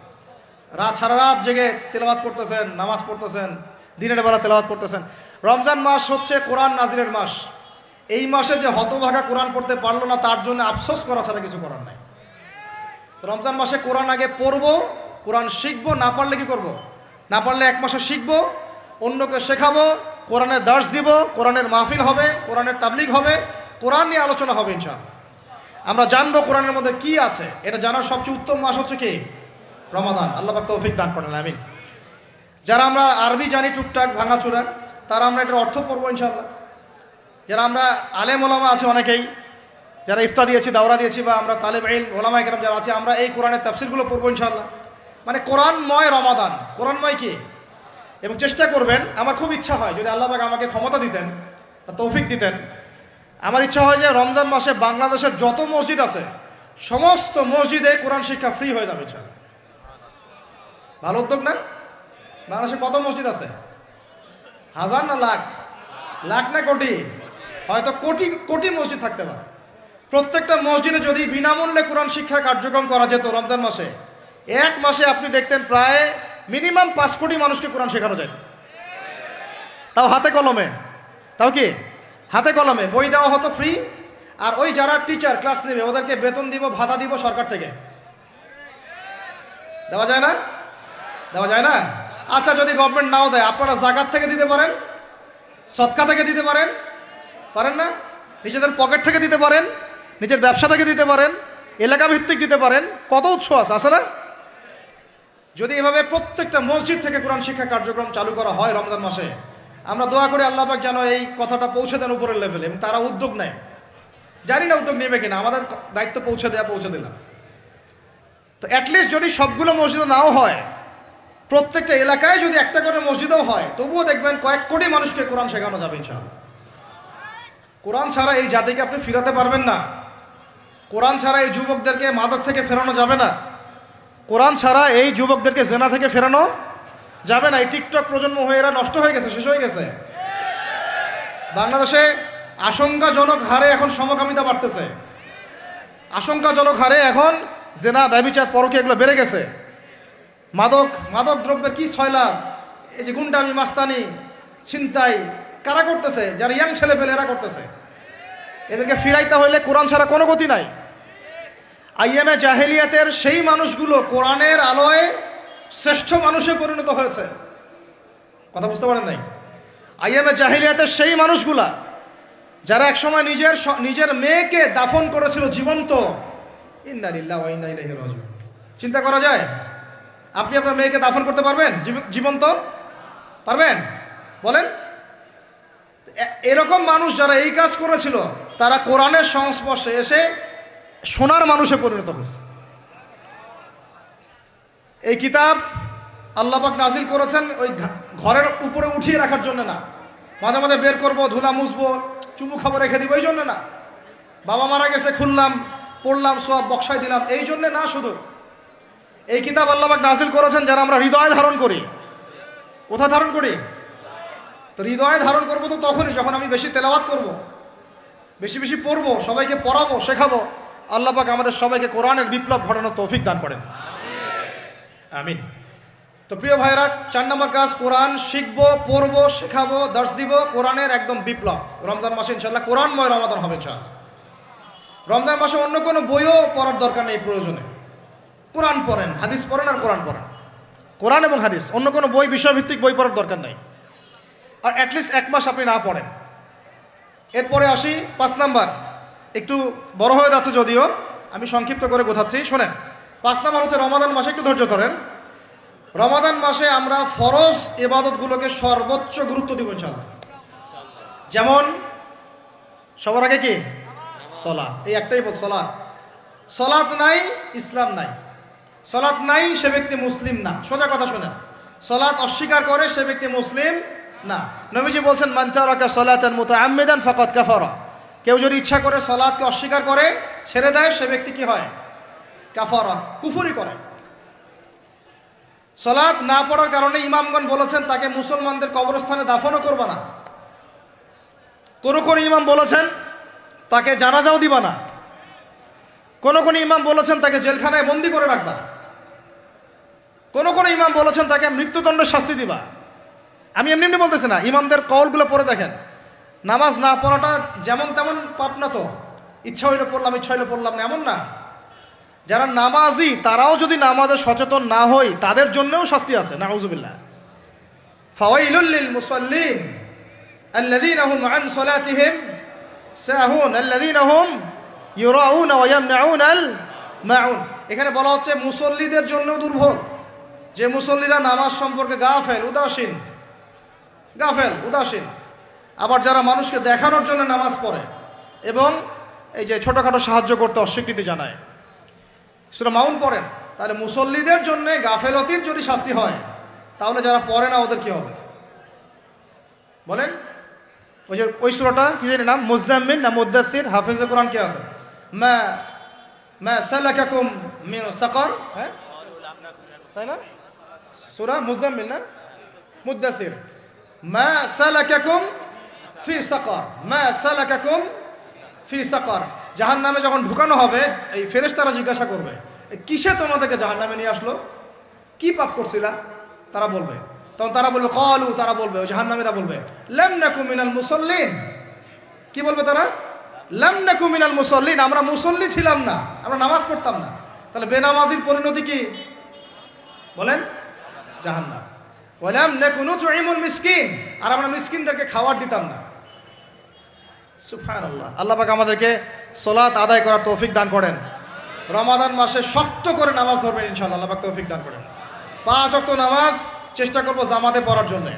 সারা রাত জেগে তেলাওয়াত করতেছেন, নামাজ পড়তেছেন, দিনের বেলা তেলাওয়াত করতেছেন। রমজান মাস হচ্ছে কোরআন নাজিলের মাস। এই মাসে যে হতভাগা কোরআন পড়তে পারলো না, তার জন্য আফসোস করা ছাড়া কিছু করার নাই। রমজান মাসে কোরআন আগে পড়বো, কোরআন শিখবো, না পারলে কি করব? না পারলে 1 মাসে শিখবো, অন্যকে শেখাবো, কোরআনের দার্স দিব, কোরআনের মাহফিল হবে, কোরআনের তাবলিগ হবে, কোরআন নিয়ে আলোচনা হবে ইনশাআল্লাহ। আমরা জানবো কোরআনের মধ্যে কি আছে। এটা জানার সবচেয়ে উত্তম মাস হচ্ছে কি? রমাদান। আল্লাহ পাক তৌফিক দান করেন, আমিন। যারা আমরা আরবি জানি টুকটাক ভাঙাচোরা, তারা আমরা এটার অর্থ পড়বো ইনশাআল্লাহ। যারা আমরা আলেম ওলামা আছে অনেকেই, যারা ইফতা দিয়েছি, দাওরা দিয়েছি, বা আমরা তালেব ইলম ওলামা একরাম যারা আছে, আমরা এই কোরআনের তাফসিরগুলো পড়বো ইনশাআল্লাহ। মানে কোরআনময় রমাদান, কোরআনময় কি, এবং চেষ্টা করবেন। আমার খুব ইচ্ছা হয় যদি আল্লাহ পাক আমাকে ক্ষমতা দিতেন বা তৌফিক দিতেন, আমার ইচ্ছা হয় যে রমজান মাসে বাংলাদেশের যত মসজিদ আছে সমস্ত মসজিদে কোরআন শিক্ষা ফ্রি হয়ে যাবে ইনশাআল্লাহ। ভালো উদ্যোগ না? বাংলাদেশে কত মসজিদ আছে? হাজার না লাখ? লাখ না কোটি? হয়তো কোটি কোটি মসজিদ থাকতে পারে। প্রত্যেকটা মসজিদে যদি বিনামূল্যে কোরআন শিক্ষা কার্যক্রম করা যেত রমজান মাসে, এক মাসে আপনি দেখতেন প্রায় মিনিমাম 5 কোটি মানুষকে কোরআন শেখানো যেত। তাও হাতে কলমে, তাও কি হাতে কলমে বই দেওয়া হতো ফ্রি। আর ওই যারা টিচার ক্লাস নেবে ওদেরকে বেতন দিব, ভাতা দিব সরকার থেকে। দেওয়া যায় না? দেওয়া যায় না? আচ্ছা, যদি গভর্নমেন্ট নাও দেয়, আপনারা জাকাত থেকে দিতে পারেন, সদকা থেকে দিতে পারেন, পারেন না? নিজেদের পকেট থেকে দিতে পারেন, নিজের ব্যবসা থেকে দিতে পারেন, এলাকা ভিত্তিক দিতে পারেন। কত উৎস আছে না? যদি এভাবে প্রত্যেকটা মসজিদ থেকে কোরআন শিক্ষা কার্যক্রম চালু করা হয় রমজান মাসে, আমরা দোয়া করি আল্লাহ পাক যেন এই কথাটা পৌঁছে দেন উপরের লেভেলে, এবং তারা উদ্যোগ নেয়। জানি না উদ্যোগ নেবে কিনা, আমাদের দায়িত্ব পৌঁছে দিলাম। তো অ্যাটলিস্ট যদি সবগুলো মসজিদে নাও হয়, প্রত্যেকটা এলাকায় যদি একটা করে মসজিদও হয়, তবুও দেখবেন কয়েক কোটি মানুষকে কোরআন শেখানো যাবে ইনশাআল্লাহ। কোরআন ছাড়া এই জাতিকে আপনি ফিরাতে পারবেন না। কোরআন ছাড়া এই যুবকদেরকে মাদক থেকে ফেরানো যাবে না। কোরআন ছাড়া এই যুবকদেরকে জেনা থেকে ফেরানো যাবে না। এই টিকটক প্রজন্ম হয়ে এরা নষ্ট হয়ে গেছে, শেষ হয়ে গেছে। বাংলাদেশে আশঙ্কাজনক হারে এখন সমকামিতা বাড়তেছে। আশঙ্কাজনক হারে এখন জেনা, ব্যভিচার, পরকীয়া এগুলো বেড়ে গেছে। মাদক দ্রব্যের কি ছয়লাভ, এই যে গুন্ডামি, মাস্তানি, ছিনতাই কারা করতেছে? যারা ইয়াং ছেলে পেলে এরা করতেছে। এদেরকে ফিরাইতে হইলে কোরআন ছাড়া কোনো গতি নাই। আইএমএ জাহেলিয়াতের সেই মানুষগুলো কোরআনের আলোয় শ্রেষ্ঠ মানুষে পরিণত হয়েছে। কথা বুঝতে পারেন নাই? আইএমএ জাহেলিয়াতের সেই মানুষগুলা যারা একসময় নিজের মেয়েকে দাফন করেছিল জীবন্ত। ইন্না লিল্লাহি ওয়া ইন্না ইলাইহি রাজিউন। চিন্তা করা যায়? আপনি আপনার মেয়েকে দাফন করতে পারবেন জীবন্ত? পারবেন? বলেন। এরকম মানুষ যারা এই কাজ করেছিল, তারা কোরআনের সংস্পর্শে এসে সোনার মানুষে পরিণত হয়েছে। এই কিতাব আল্লাহ পাক নাজিল করেছেন ওই ঘরের উপরে উঠিয়ে রাখার জন্য না, মাঝে মাঝে বের করবো, ধুলা মুছবো, চুমু খাবো, রেখে দিব, এই জন্য না। বাবা মারা গেছে, খুললাম, পড়লাম, সব বক্সায় দিলাম, এই জন্যে না। শুধু এই কিতাব আল্লাহ পাক নাজিল করেছেন যারা আমরা হৃদয়ে ধারণ করি। কোথায় ধারণ করি? তো হৃদয়ে ধারণ করবো তো তখনই যখন আমি বেশি তেলাওয়াত করব, বেশি বেশি পড়বো, সবাইকে পড়াবো, শেখাবো। আল্লাহ পাক আমাদের সবাইকে কোরআনের বিপ্লব ঘটানোর তৌফিক দান করেন, আমিন। তো প্রিয় ভাইরা, 4 নম্বর কাজ, কোরআন শিখবো, পড়বো, শেখাবো, দর্শ দিব। কোরআনের একদম বিপ্লব রমজান মাসে ইনশাআল্লাহ কোরআনময় রমাদান হবে ইনশাআল্লাহ। রমজান মাসে অন্য কোনো বইও পড়ার দরকার নেই। প্রয়োজনে কোরআন পড়েন, হাদিস পড়েন, আর কোরআন পড়েন। কোরআন এবং হাদিস, অন্য কোনো বই, বিষয়ভিত্তিক বই পড়ার দরকার নাই। আর অ্যাটলিস্ট 1 মাস আপনি না পড়েন। এরপরে আসি 5 নাম্বার। একটু বড় হয়ে যাচ্ছে যদিও, আমি সংক্ষিপ্ত করে গোছাচ্ছি, শোনেন। 5 নাম্বার হচ্ছে রমাদান মাসে, একটু ধৈর্য ধরেন। রমাদান মাসে আমরা ফরজ ইবাদতগুলোকে সর্বোচ্চ গুরুত্ব দিব ইনশাআল্লাহ। যেমন সবার আগে কি? সালাত। এই একটাই বল, সালাত। সালাত নাই, ইসলাম নাই। সালাত নাই, সে ব্যক্তি মুসলিম না। সোজা কথা শোনেন, সালাত অস্বীকার করে সে ব্যক্তি মুসলিম না। নবীজি বলছেন, মান তারাকা সালাতান মুতাআম্মিদান ফাকাদ কাফারা। কেউ যদি ইচ্ছা করে সালাতকে অস্বীকার করে, ছেড়ে দেয়, সে ব্যক্তি কি হয়? কাফারা, কুফরি করে। সালাত না পড়ার কারণে ইমামগণ বলেছেন তাকে মুসলমানদের কবরস্থানে দাফনও করবা না। কোন কোন ইমাম বলেছেন তাকে জানাজাও দিবা না। কোন কোন ইমাম বলেছেন তাকে জেলখানায় বন্দি করে রাখবা। কোন কোন ইমাম বলেছেন তাকে মৃত্যুদণ্ডের শাস্তি দিবা। আমি এমনি এমনি বলতেছি না, ইমামদের কওলগুলো পড়ে দেখেন। নামাজ না পড়াটা যেমন তেমন পাপ না তো, ইচ্ছা হইলে পড়লাম, ইচ্ছা হইলে পড়লাম না, এমন না। যারা নামাজি তারাও যদি নামাজে সচেতন না হয়, তাদের জন্যও শাস্তি আছে। নাউযুবিল্লাহ। ফাওয়াইলুল লিল মুসাল্লিন আল্লাযীনা হুম আন সালাতিহিম সাহুন আল্লাযীনা হুম ইউরাউনা ওয়া ইয়ামনাউনাল মাউন। এখানে বলা হচ্ছে মুসল্লিদের জন্য দুর্ভোগ, যে মুসল্লিরা নামাজ সম্পর্কে গাফেল, উদাসীন। আবার যারা মানুষকে দেখানোর জন্য নামাজ পড়ে এবং এই যে ছোটোখাটো সাহায্য করতে অস্বীকৃতি জানায়, সূরা মাউন পড়েন, তাহলে মুসল্লিদের জন্য গাফেলতির যদি শাস্তি হয়, তাহলে যারা পড়ে না ওদের কি হবে বলেন? ওই যে ওই সূরাটা কি জানি নাম, মুজাম্মিল না মুদ্দাসির? হাফেজে কোরআন কে আছে? মা মা সালাকাকুম মিন সাকার, হ্যাঁ তাই না? সূরা মুজাম্মিল না মুদ্দাসির। মা সালাকাকুম ফি সাকার, মা সালাকাকুম ফি সাকার। জাহান্নামে যখন ঢুকানো হবে, এই ফেরেশতারা জিজ্ঞাসা করবে, কিসে তোমাদেরকে জাহান্নামে নিয়ে আসলো, কি পাপ করছিলা? তারা বলবে, তখন তারা বলবে ক্বালু, তারা বলবে, ওই জাহান্নামীরা বলবে লাম নাকু মিনাল মুসাল্লিন। কি বলবে তারা? লাম নাকু মিনাল মুসাল্লিন, আমরা মুসল্লি ছিলাম না, আমরা নামাজ পড়তাম না। তাহলে বেনামাজির পরিণতি কি বলেন? জাহান্নাম। ওয়ালাম নাকু নুতঈমুল মিসকিন, আর আমরা মিসকিনদেরকে খাবার দিতাম না। সুবহানাল্লাহ। আল্লাহ পাক আমাদেরকে সালাত আদায় করার তৌফিক দান করেন। রমাদান মাসে শক্ত করে নামাজ ধরবেন ইনশাআল্লাহ, আল্লাহ পাক তৌফিক দান করেন। 5 ওয়াক্ত নামাজ চেষ্টা করব জামাতে পড়ার জন্য।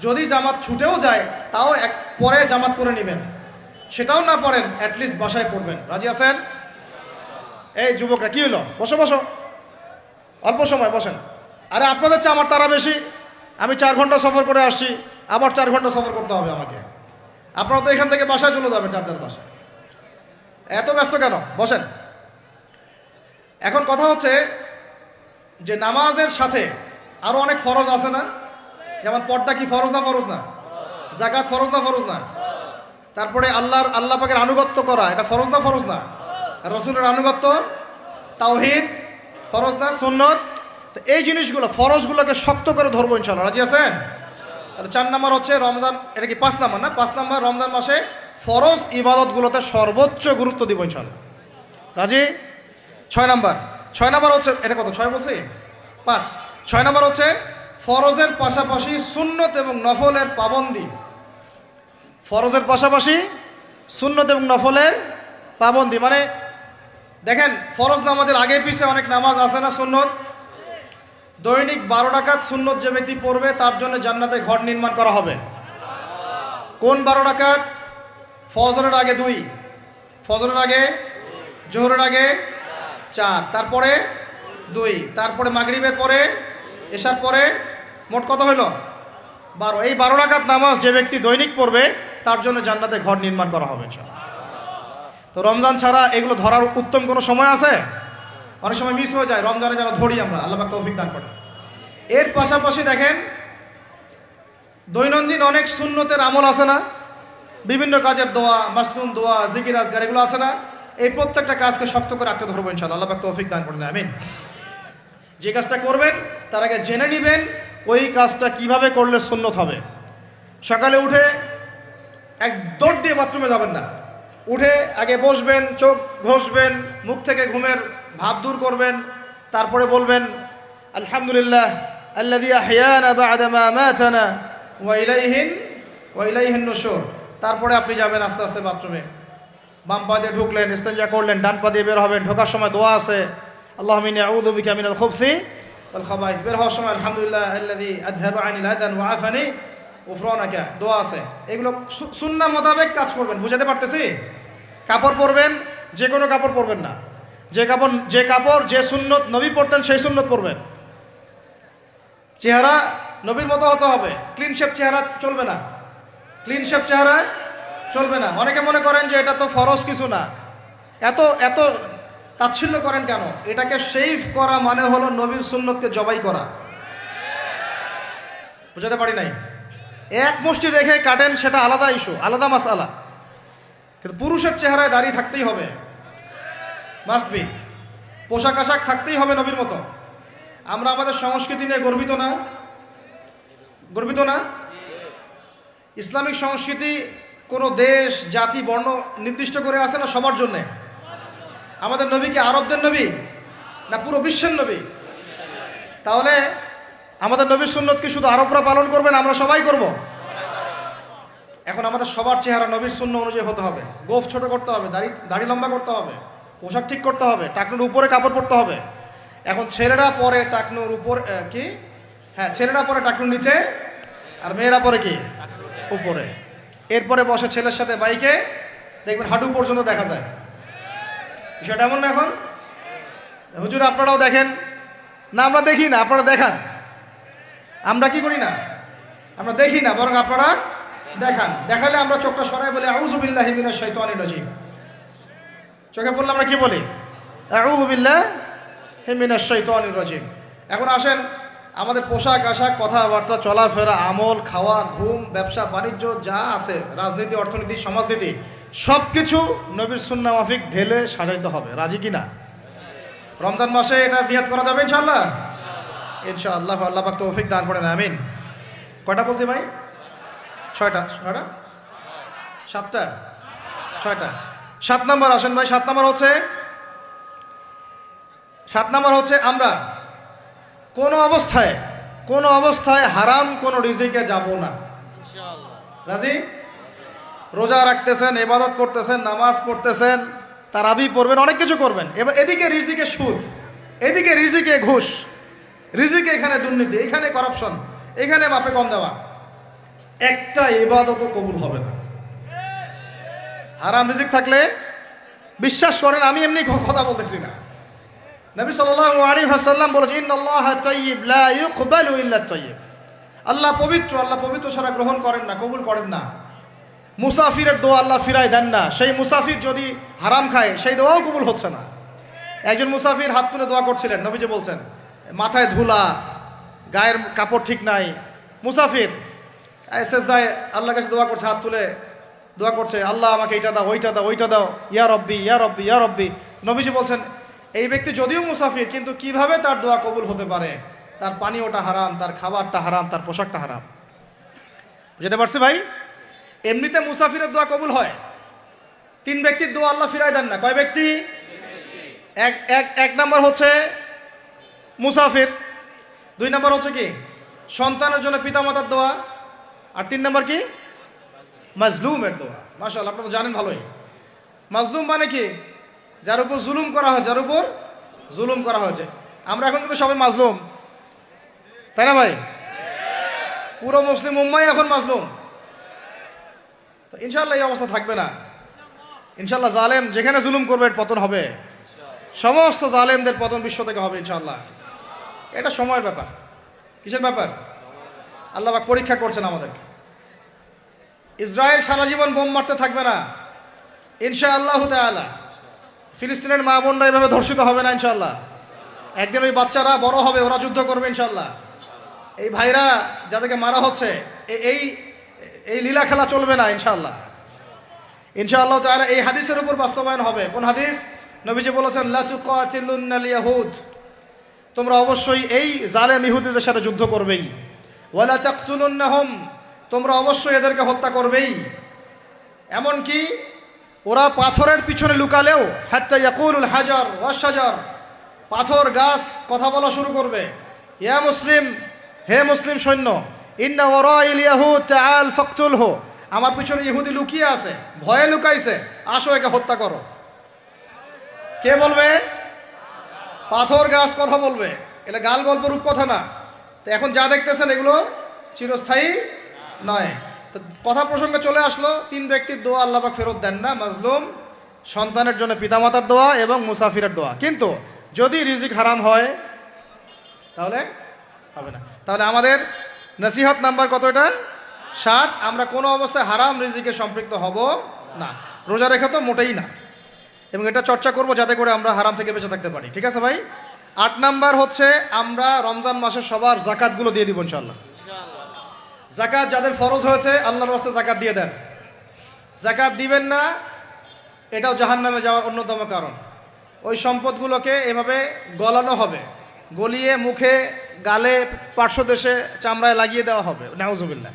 যদি জামাত ছুটেও যায় তাও পরে জামাত করে নেবেন, সেটাও না পড়েন অ্যাটলিস্ট বাসায় পড়বেন। রাজি আছেন? এই যুবকরা কি হলো, বসো বসো, অল্প সময় বসেন। আরে আপনাদের চেয়ে আমার তারা বেশি, আমি 4 ঘন্টা সফর করে আসছি, আবার 4 ঘন্টা সফর করতে হবে আমাকে। আপনারা তো এখান থেকে বাসায় চলে যাবেন, যার বাসায়। এত ব্যস্ত কেন? বসেন। এখন কথা হচ্ছে যে নামাজের সাথে আরো অনেক ফরজ আছে না? যেমন পর্দা কি ফরজ না ফরজ না? যাকাত ফরজ না ফরজ না? তারপরে আল্লাহ পাকের আনুগত্য করা, এটা ফরজ না ফরজ না? রাসূলের আনুগত্য, তাওহীদ ফরজ না সুন্নত? তো এই জিনিসগুলো ফরজগুলোকে শক্ত করে ধরবো ইনশাআল্লাহ। রাজি আছেন? তাহলে 4 নাম্বার হচ্ছে রমজান, এটা কি 5 নাম্বার না? 5 নাম্বার রমজান মাসে ফরজ ইবাদতগুলোতে সর্বোচ্চ গুরুত্ব দিব ইনশাআল্লাহ। রাজি? 6 নাম্বার হচ্ছে, এটা কত 6 বলছি? 5। 6 নাম্বার হচ্ছে ফরজের পাশাপাশি সুন্নত এবং নফলের পাবন্দি। ফরজের পাশাপাশি সুন্নত এবং নফলের পাবন্দি মানে দেখেন, ফরজ নামাজের আগে পিছে অনেক নামাজ আছে না সুন্নত? দৈনিক 12 রাকাত সুন্নত যে ব্যক্তি পড়বে তার জন্য জান্নাতে ঘর নির্মাণ করা হবে। কোন 12 রাকাত? ফজরের আগে 2, ফজরের আগে, জোহরের আগে 4, তারপরে 2, তারপরে মাগরিবের পরে, এশার পরে, মোট কত হইল? 12। এই 12 রাকাত নামাজ যে ব্যক্তি দৈনিক পড়বে তার জন্য জান্নাতে ঘর নির্মাণ করা হবে ইনশাআল্লাহ। তো রমজান ছাড়া এগুলো ধরার উত্তম কোনো সময় আছে? অনেক সময় মিস হয়ে যায়, রমজানে যেন ধরি আমরা, আল্লাহ পাক তৌফিক দান করেন। এর পাশাপাশি দেখেন দৈনন্দিন অনেক সুন্নতের আমল আছে না? বিভিন্ন কাজের দোয়া, মাসনুন দোয়া, জিকির আজকার, এগুলো আছে না? এই প্রত্যেকটা কাজকে শক্ত করে আঁকড়ে ধরবো ইনশাআল্লাহ, আল্লাহ পাক তৌফিক দান করেন, আমিন। যে কাজটা করবেন তার আগে জেনে নেবেন ওই কাজটা কিভাবে করলে সুন্নত হবে। সকালে উঠে এক দৌড় দিয়ে বাথরুমে যাবেন না, উঠে আগে বসবেন, চোখ ঘষবেন, মুখ থেকে ঘুমের ভাব দূর করবেন, তারপরে বলবেন আলহামদুলিল্লাহ আল্লাযী আহইয়ানা বা'দা মা আমাতানা ওয়া ইলাইহিন নুশুর। তারপরে আপনি যাবেন আস্তে আস্তে বাথরুমে, বাম পা দিয়ে ঢুকলেন, ইস্তেঞ্জা করলেন, ডান পা দিয়ে বের হবেন। ঢোকার সময় দোয়া আছে, আল্লাহুম্মা ইন্নী আউযু বিকা মিনাল খুবসি ওয়াল খাবাইস। বের হওয়ার সময় আলহামদুলিল্লাহ আল্লাযী আযহাবা আনিল আযান ওয়া আফানি গুফরানাকা, দোয়া আছে। এগুলো সুন্নাহ মোতাবেক কাজ করবেন। বুঝাতে পারতেছি? কাপড় পরবেন, যে কোনো কাপড় পরবেন না। যে কাপড় যে সুন্নত নবী পরতেন সেই সুন্নত পরবেন। চেহারা নবীর মতো হতে হবে, ক্লিন শেপ চেহারা চলবে না, ক্লিন শেপ চেহারা চলবে না। অনেকে মনে করেন যে এটা তো ফরজ কিছু না, এত তাচ্ছিল্য করেন কেন? এটাকে শেভ করা মানে হলো নবীর সুন্নতকে জবাই করা। বুঝাতে পারি নাই? এক মুষ্টি রেখে কাটেন, সেটা আলাদা ইস্যু, আলাদা মাসআলা। কিন্তু পুরুষের চেহারায় দাড়ি থাকতেই হবে, মাস্ট বি। পোশাক আশাক থাকতেই হবে নবীর মতো। আমরা আমাদের সংস্কৃতি নিয়ে গর্বিত না? গর্বিত না? ইসলামিক সংস্কৃতি কোনো দেশ, জাতি, বর্ণ নির্দিষ্ট করে আছে না সবার জন্যে? আমাদের নবী কি আরবদের নবী না পুরো বিশ্বের নবী? তাহলে আমাদের নবীর সুন্নত কি শুধু আরবরা পালন করবেন, আমরা সবাই করব? এখন আমাদের সবার চেহারা নবীর সুন্নাহ অনুযায়ী হতে হবে। গোফ ছোট করতে হবে, দাড়ি লম্বা করতে হবে, পোশাক ঠিক করতে হবে, টাকনুর উপরে কাপড় পরতে হবে। এখন ছেলেরা পরে টাকনুর উপর কি, হ্যাঁ ছেলেরা পরে টাকনুর নিচে, আর মেয়েরা পরে কি উপরে। এরপরে বসে ছেলের সাথে বাইকে, দেখবেন হাঁটু পর্যন্ত দেখা যায়। বিষয়টা এমন না এখন? হুজুর আপনারাও দেখেন না? আমরা দেখি না, আপনারা দেখান। আমরা কি করি না? আমরা দেখি না, বরং আপনারা দেখান। দেখালে আমরা চোখটা সরাই বলি আউযু বিল্লাহি মিনাশ শাইতানির রাজিম। চোখে পড়লে আমরা কি বলি? আউযু বিল্লাহি মিনাশ শাইতানির রাজিম। এখন আসেন, আমাদের পোশাক আশাক, কথাবার্তা, চলাফেরা, আমল, খাওয়া, ঘুম, ব্যবসা বাণিজ্য যা আছে, রাজনীতি, অর্থনীতি, সমাজনীতি, সব কিছু নবীর সুন্নাহ মাফিক ঢেলে সাজাইতে হবে। রাজি কি না? রমজান মাসে এটা নিয়াত করা যাবে ইনশাআল্লাহ? ইনশাআল্লাহ। আল্লাহ পাক তৌফিক দান করেন, আমিন। কয়টা বলছি ভাই? ছয়টা। 7টা? 6টা। 7 নম্বর আসেন ভাই। 7 নম্বর হচ্ছে আমরা কোনো অবস্থায় হারাম কোনো রিজিকে যাব না। রাজি? রোজা রাখতেছেন, ইবাদত করতেছেন, নামাজ পড়তেছেন, তারাবি পড়বেন, অনেক কিছু করবেন। এবার এদিকে রিজিকে সুদ, এদিকে রিজিকে ঘুষ, রিজিকে এখানে দুর্নীতি, এখানে করাপশন, এখানে মাপে কম দেওয়া, একটা ইবাদতও কবুল হবে না। হারাম রিজিক থাকলে বিশ্বাস করেন, আমি এমনি কথা বলতেছি না। নবী সাল্লাল্লাহু আলাইহি ওয়াসাল্লাম বলেছেন, ইন্নাল্লাহা তাইয়্যিব লা ইউকবালু ইল্লা তাইয়্যিব। আল্লাহ পবিত্র, আল্লাহ পবিত্র ছাড়া গ্রহণ করেন না, কবুল করেন না। মুসাফিরের দোয়া আল্লাহ ফিরাই দেন না। সেই মুসাফির যদি হারাম খায়, সেই দোয়াও কবুল হচ্ছে না। একজন মুসাফির হাত তুলে দোয়া করছিলেন, নবীজি বলছেন, মাথায় ধুলা, গায়ের কাপড় ঠিক নাই, মুসাফির সেজদায় আল্লাহর কাছে দোয়া করছে, হাত তুলে দোয়া করছে, আল্লাহ আমাকে এইটা দাও, ওইটা দাও, ওইটা দাও, ইয়া রব্বি, ইয়া রব্বি, ইয়া রব্বি। নবীজি বলছেন, এই ব্যক্তি যদিও মুসাফির, কিন্তু কিভাবে তার দোয়া কবুল হতে পারে? তার পানীয়টা হারাম, তার খাবারটা হারাম, তার পোশাকটা হারাম। বুঝতে পারছি ভাই? এমনিতে মুসাফিরের দোয়া কবুল হয়। 3 ব্যক্তির দোয়া আল্লাহ ফিরাই দেন না। কয় ব্যক্তি? এক নম্বর হচ্ছে মুসাফির, 2 নম্বর হচ্ছে কি সন্তানের জন্য পিতামাতার দোয়া, আর 3 নম্বর কি মাজলুমের দোয়া। মাশাআল্লাহ, আপনারা জানেন ভালোই। মাজলুম মানে কি? যার উপর জুলুম করা হয়, যার উপর জুলুম করা হয়েছে। আমরা এখন কিন্তু সবাই মাজলুম, তাই না ভাই? পুরো মুসলিম উম্মাই এখন মাজলুম। তো ইনশাআল্লাহ এই অবস্থা থাকবে না। ইনশাআল্লাহ জালেম যেখানে জুলুম করবে পতন হবে। সমস্ত জালেমদের পতন বিশ্ব থেকে হবে ইনশাআল্লাহ। এটা সময়ের ব্যাপার। কিসের ব্যাপার? আল্লাহ পাক পরীক্ষা করছেন আমাদেরকে। ইসরায়েল সারা জীবন বোম মারতে থাকবে না ইনশাআল্লাহ তাআলা। ফিলিস্তিনের মা বোনরা এভাবে ধর্ষিত হবে না ইনশাআল্লাহ। একদিন ওই বাচ্চারা বড় হবে, ওরা যুদ্ধ করবে ইনশাআল্লাহ। এই ভাইরা যাদেরকে মারা হচ্ছে, এই লীলা খেলা চলবে না ইনশাআল্লাহ। ইনশাআল্লাহ তাআলা এই হাদিসের উপর বাস্তবায়ন হবে। কোন হাদিস? নবীজি বলেছেন, লা তুকাতিলুন্নাল ইয়াহুদ, তোমরা অবশ্যই এই জালেম ইহুদিদের সাথে যুদ্ধ করবেই। ওয়ালা তাকতুলুন্নাহুম, তোমরা অবশ্যই এদেরকে হত্যা করবেই। এমন কি ওরা পাথরের পিছনে লুকালেও, হাত্তা ইয়াকুলুল হাজার ওয়াশ শাজার, পাথর গাছ কথা বলা শুরু করবে। ইয়া মুসলিম, হে মুসলিম সৈন্য, ইন্না ওয়ারাইল ইয়াহুদ তাআল ফাকতুলহু, আমার পিছনে ইহুদি লুকিয়ে আছে, ভয়ে লুকাইছে, আসো একে হত্যা করো। কে বলবে? পাথর গাছ কথা বলবে। এটা গাল গল্প রূপ কথা না। তো এখন যা দেখতেছেন এগুলো চিরস্থায়ী নয়। তো কথা প্রসঙ্গে চলে আসলো, 3 ব্যক্তির দোয়া আল্লাহ পাক ফেরত দেন না। মাজলুম, সন্তানের জন্য পিতামাতার দোয়া এবং মুসাফিরের দোয়া। কিন্তু যদি রিজিক হারাম হয় তাহলে হবে না। তাহলে আমাদের নসিহত নাম্বার কত? এটা 7। আমরা কোনো অবস্থায় হারাম রিজিকে সম্পৃক্ত হব না। রোজা রেখে তো মোটেই না। এবং এটা চর্চা করব যাতে করে আমরা হারাম থেকে বেঁচে থাকতে পারি। ঠিক আছে ভাই? 8 নাম্বার হচ্ছে আমরা রমজান মাসে সবার জাকাতগুলো দিয়ে দিব ইনশাআল্লাহ। জাকাত যাদের ফরজ হয়েছে আল্লাহর রাস্তায় জাকাত দিয়ে দেন। জাকাত দিবেন না, এটাও জাহান্নামে যাওয়ার অন্যতম কারণ। ওই সম্পদগুলোকে এভাবে গলানো হবে, গলিয়ে মুখে, গালে, পার্শ্বদেশে, চামড়ায় লাগিয়ে দেওয়া হবে। নাউজুবিল্লাহ।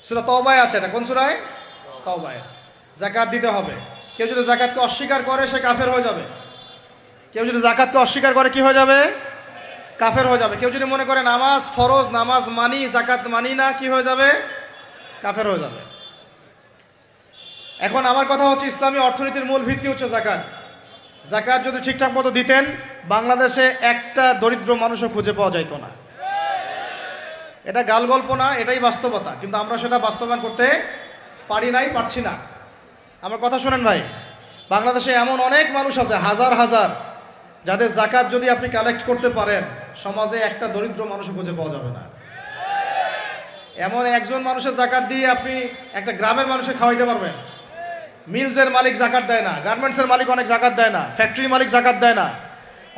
সূরা তাওবায় আছে এটা। কোন সূরায়? তাওবায়। জাকাত দিতে হবে। কেউ যদি জাকাতকে অস্বীকার করে সে কাফের হয়ে যাবে। কেউ যদি জাকাতকে অস্বীকার করে কি হয়ে যাবে? কাফের হয়ে যাবে। কেউ যদি মনে করে নামাজ ফরজ, নামাজ মানি, জাকাত মানি না, কি হয়ে যাবে? কাফের হয়ে যাবে। এখন আমার কথা হচ্ছে, ইসলামী অর্থনীতির মূল ভিত্তি হচ্ছে জাকাত। জাকাত যদি ঠিকঠাক মতো দিতেন, বাংলাদেশে একটা দরিদ্র মানুষও খুঁজে পাওয়া যাইত না। এটা গাল গল্প না, এটাই বাস্তবতা। কিন্তু আমরা সেটা বাস্তবায়ন করতে পারি নাই, পারছি না। আমার কথা শোনেন ভাই, বাংলাদেশে এমন অনেক মানুষ আছে, হাজার হাজার, যাদের জাকাত যদি আপনি কালেক্ট করতে পারেন, সমাজে একটা দরিদ্র মানুষও খুঁজে পাওয়া যাবে না। এমন একজন মানুষের জাকাত দিয়ে আপনি একটা গ্রামের মানুষকে খাওয়াইতে পারবেন। মিলসের মালিক জাকাত দেয় না, গার্মেন্টসের মালিক অনেক জাকাত দেয় না, ফ্যাক্টরির মালিক জাকাত দেয় না,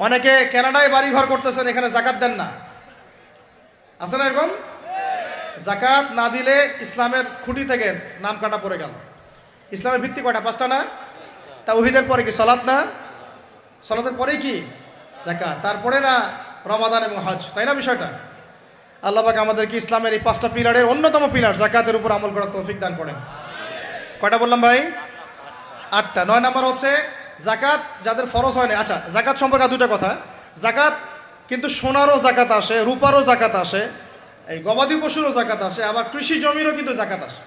অনেকে কানাডায় বাড়ি ঘর করতেছেন, এখানে জাকাত দেন না। আছে না এরকম? জাকাত না দিলে ইসলামের খুঁটি থেকে নাম কাটা পড়ে গেল। ইসলামের ভিত্তি কয়টা? 5টা না? তাওহীদের পরে কি সালাত না? সালাতের পরেই কি জাকাত, তারপরে না রমাদান এবং হজ, তাই না বিষয়টা? আল্লাহ পাক আমাদেরকে ইসলামের এই 5টা পিলারের অন্যতম পিলার জাকাতের উপর আমল করার তৌফিক দান করেন। কয়টা বললাম ভাই? 8টা। 9 নাম্বার হচ্ছে জাকাত যাদের ফরজ হয় না। আচ্ছা, জাকাত সম্পর্কে 2টা কথা। জাকাত কিন্তু সোনারও জাকাত আসে, রূপারও জাকাত আসে, এই গবাদি পশুরও জাকাত আসে, আবার কৃষি জমিরও কিন্তু জাকাত আসে।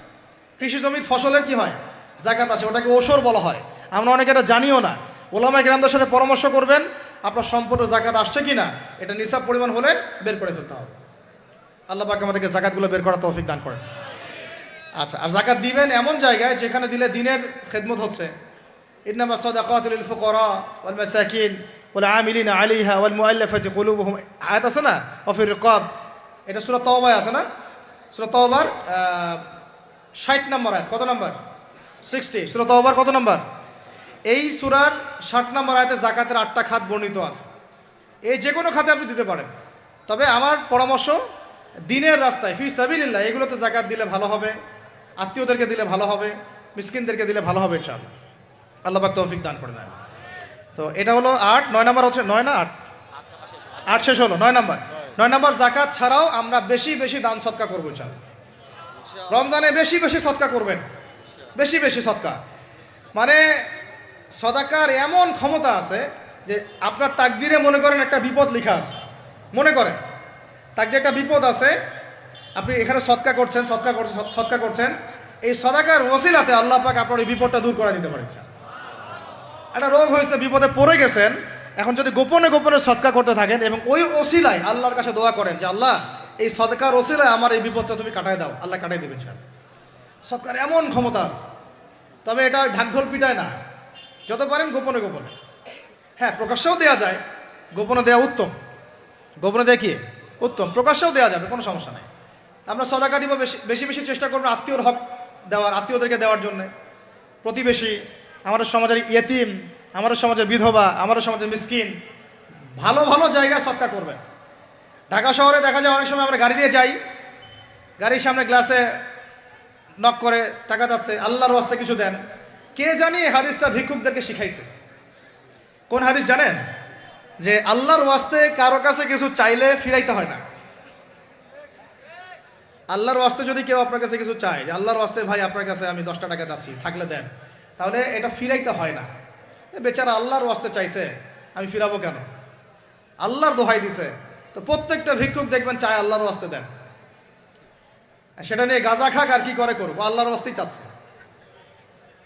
কৃষি জমির ফসলের কি হয়? জাকাত আসে, ওটাকে ওসর বলা হয়। আমরা অনেকে এটা জানিও না। ওলামায়ে কেরামদের সাথে পরামর্শ করবেন, আপনার সম্পূর্ণ জাকাত আসছে কিনা এটা নিসাব পরিমাণ হলে বের করে ফেলতে হবে। আল্লাহ পাক আমাদেরকে জাকাতগুলো বের করার তৌফিক দান করেন। আচ্ছা, আর জাকাত দিবেন এমন জায়গায় যেখানে দিলে দিনের খেদমত হচ্ছে। ইন্নামা সাদাকাতু লিল ফুকারা ওয়াল মাসাকিন ওয়াল আমিলিনা আলাইহা ওয়াল মুআল্লাফাতি কুলুবুহুম, আয়াত আছে না? ওয়া ফির রিকাব, এটা সূরা তাওবায় আছে না? সূরা তাওবার 60 নম্বর আয়াত। কত নম্বর? 60। সূরা তাওবার কত নম্বর? এই সূরার 60 নম্বর আয়াতে জাকাতের 8টা খাত বর্ণিত আছে। এই যে কোনো খাতে আপনি দিতে পারেন, তবে আমার পরামর্শ দিনের রাস্তায় ফি সাবিলিল্লাহ এগুলোতে জাকাত দিলে ভালো হবে, আত্মীয়দেরকে দিলে ভালো হবে, মিসকিনদেরকে দিলে ভালো হবে ইনশাআল্লাহ। আল্লাহ পাক তৌফিক দান করে দেন। তো এটা হলো 8। 9 নাম্বার হচ্ছে 9 না 8? 8 শেষ হলো। 9 নাম্বার। 9 নাম্বার জাকাত ছাড়াও আমরা বেশি বেশি দান সদকা করবো ইনশাআল্লাহ। রমজানে বেশি বেশি সদকা করবেন, বেশি বেশি সদকা। মানে সদাকার এমন ক্ষমতা আছে যে আপনার তাকদিরে মনে করেন একটা বিপদ লেখা আছে, মনে করেন তাকদিরে একটা বিপদ আছে, আপনি এখানে সদকা করছেন, সদকা করছেন, এই সদাকার ওসিলাতে আল্লাহ পাক আপনার এই বিপদটা দূর করে দিতে পারেন। একটা রোগ হয়েছে, বিপদে পড়ে গেছেন, এখন যদি গোপনে গোপনে সদকা করতে থাকেন এবং ওই ওসিলায় আল্লাহর কাছে দোয়া করেন যে আল্লাহ এই সদকার ওসিলায় আমার এই বিপদটা তুমি কাটায় দাও, আল্লাহ কাটাই দেবেন। সদকার এমন ক্ষমতা আছে, তবে এটা ঢাকঢোল পিটায় না, যত পারেন গোপনে গোপনে। হ্যাঁ, প্রকাশ্যেও দেওয়া যায়, গোপনে দেওয়া উত্তম। গোপনে দেওয়া কি উত্তম, প্রকাশ্যেও দেওয়া যাবে, কোনো সমস্যা নাই। আমরা সদাকা দিব, বেশি বেশি চেষ্টা করবো আত্মীয়র হক দেওয়ার, আত্মীয়দেরকে দেওয়ার জন্য। প্রতিবেশী, আমাদের সমাজের ইয়েতিম, আমাদের সমাজের বিধবা, আমাদের সমাজের মিসকিন, ভালো ভালো জায়গায় সদকা করবেন। ঢাকা শহরে দেখা যায় অনেক সময় আমরা গাড়ি দিয়ে যাই, গাড়ির সামনে গ্লাসে নক করে টাকা যাচ্ছে, আল্লাহর ওয়াস্তে কিছু দেন। কে জানি হাদিসটা ভিক্ষুকদেরকে শিখাইছে। কোন হাদিস জানেন? যে আল্লাহর ওয়াস্তে কারো কাছে কিছু চাইলে ফিরাইতে হয় না। আল্লাহর ওয়াস্তে যদি কেউ আপনার কাছে কিছু চায়, যে আল্লাহর ওয়াস্তে ভাই আপনার কাছে আমি 10টা টাকা চাচ্ছি, থাকলে দেন, তাহলে এটা ফিরাইতে হয় না। বেচারা আল্লাহর ওয়াস্তে চাইছে, আমি ফিরাবো কেন? আল্লাহর দোহাই দিছে। তো প্রত্যেকটা ভিক্ষুক দেখবেন চায় আল্লাহর ওয়াস্তে দেন। সেটা নিয়ে গাঁজা খাক আর কি করে করবো, আল্লাহর ওয়াস্তেই চাচ্ছে।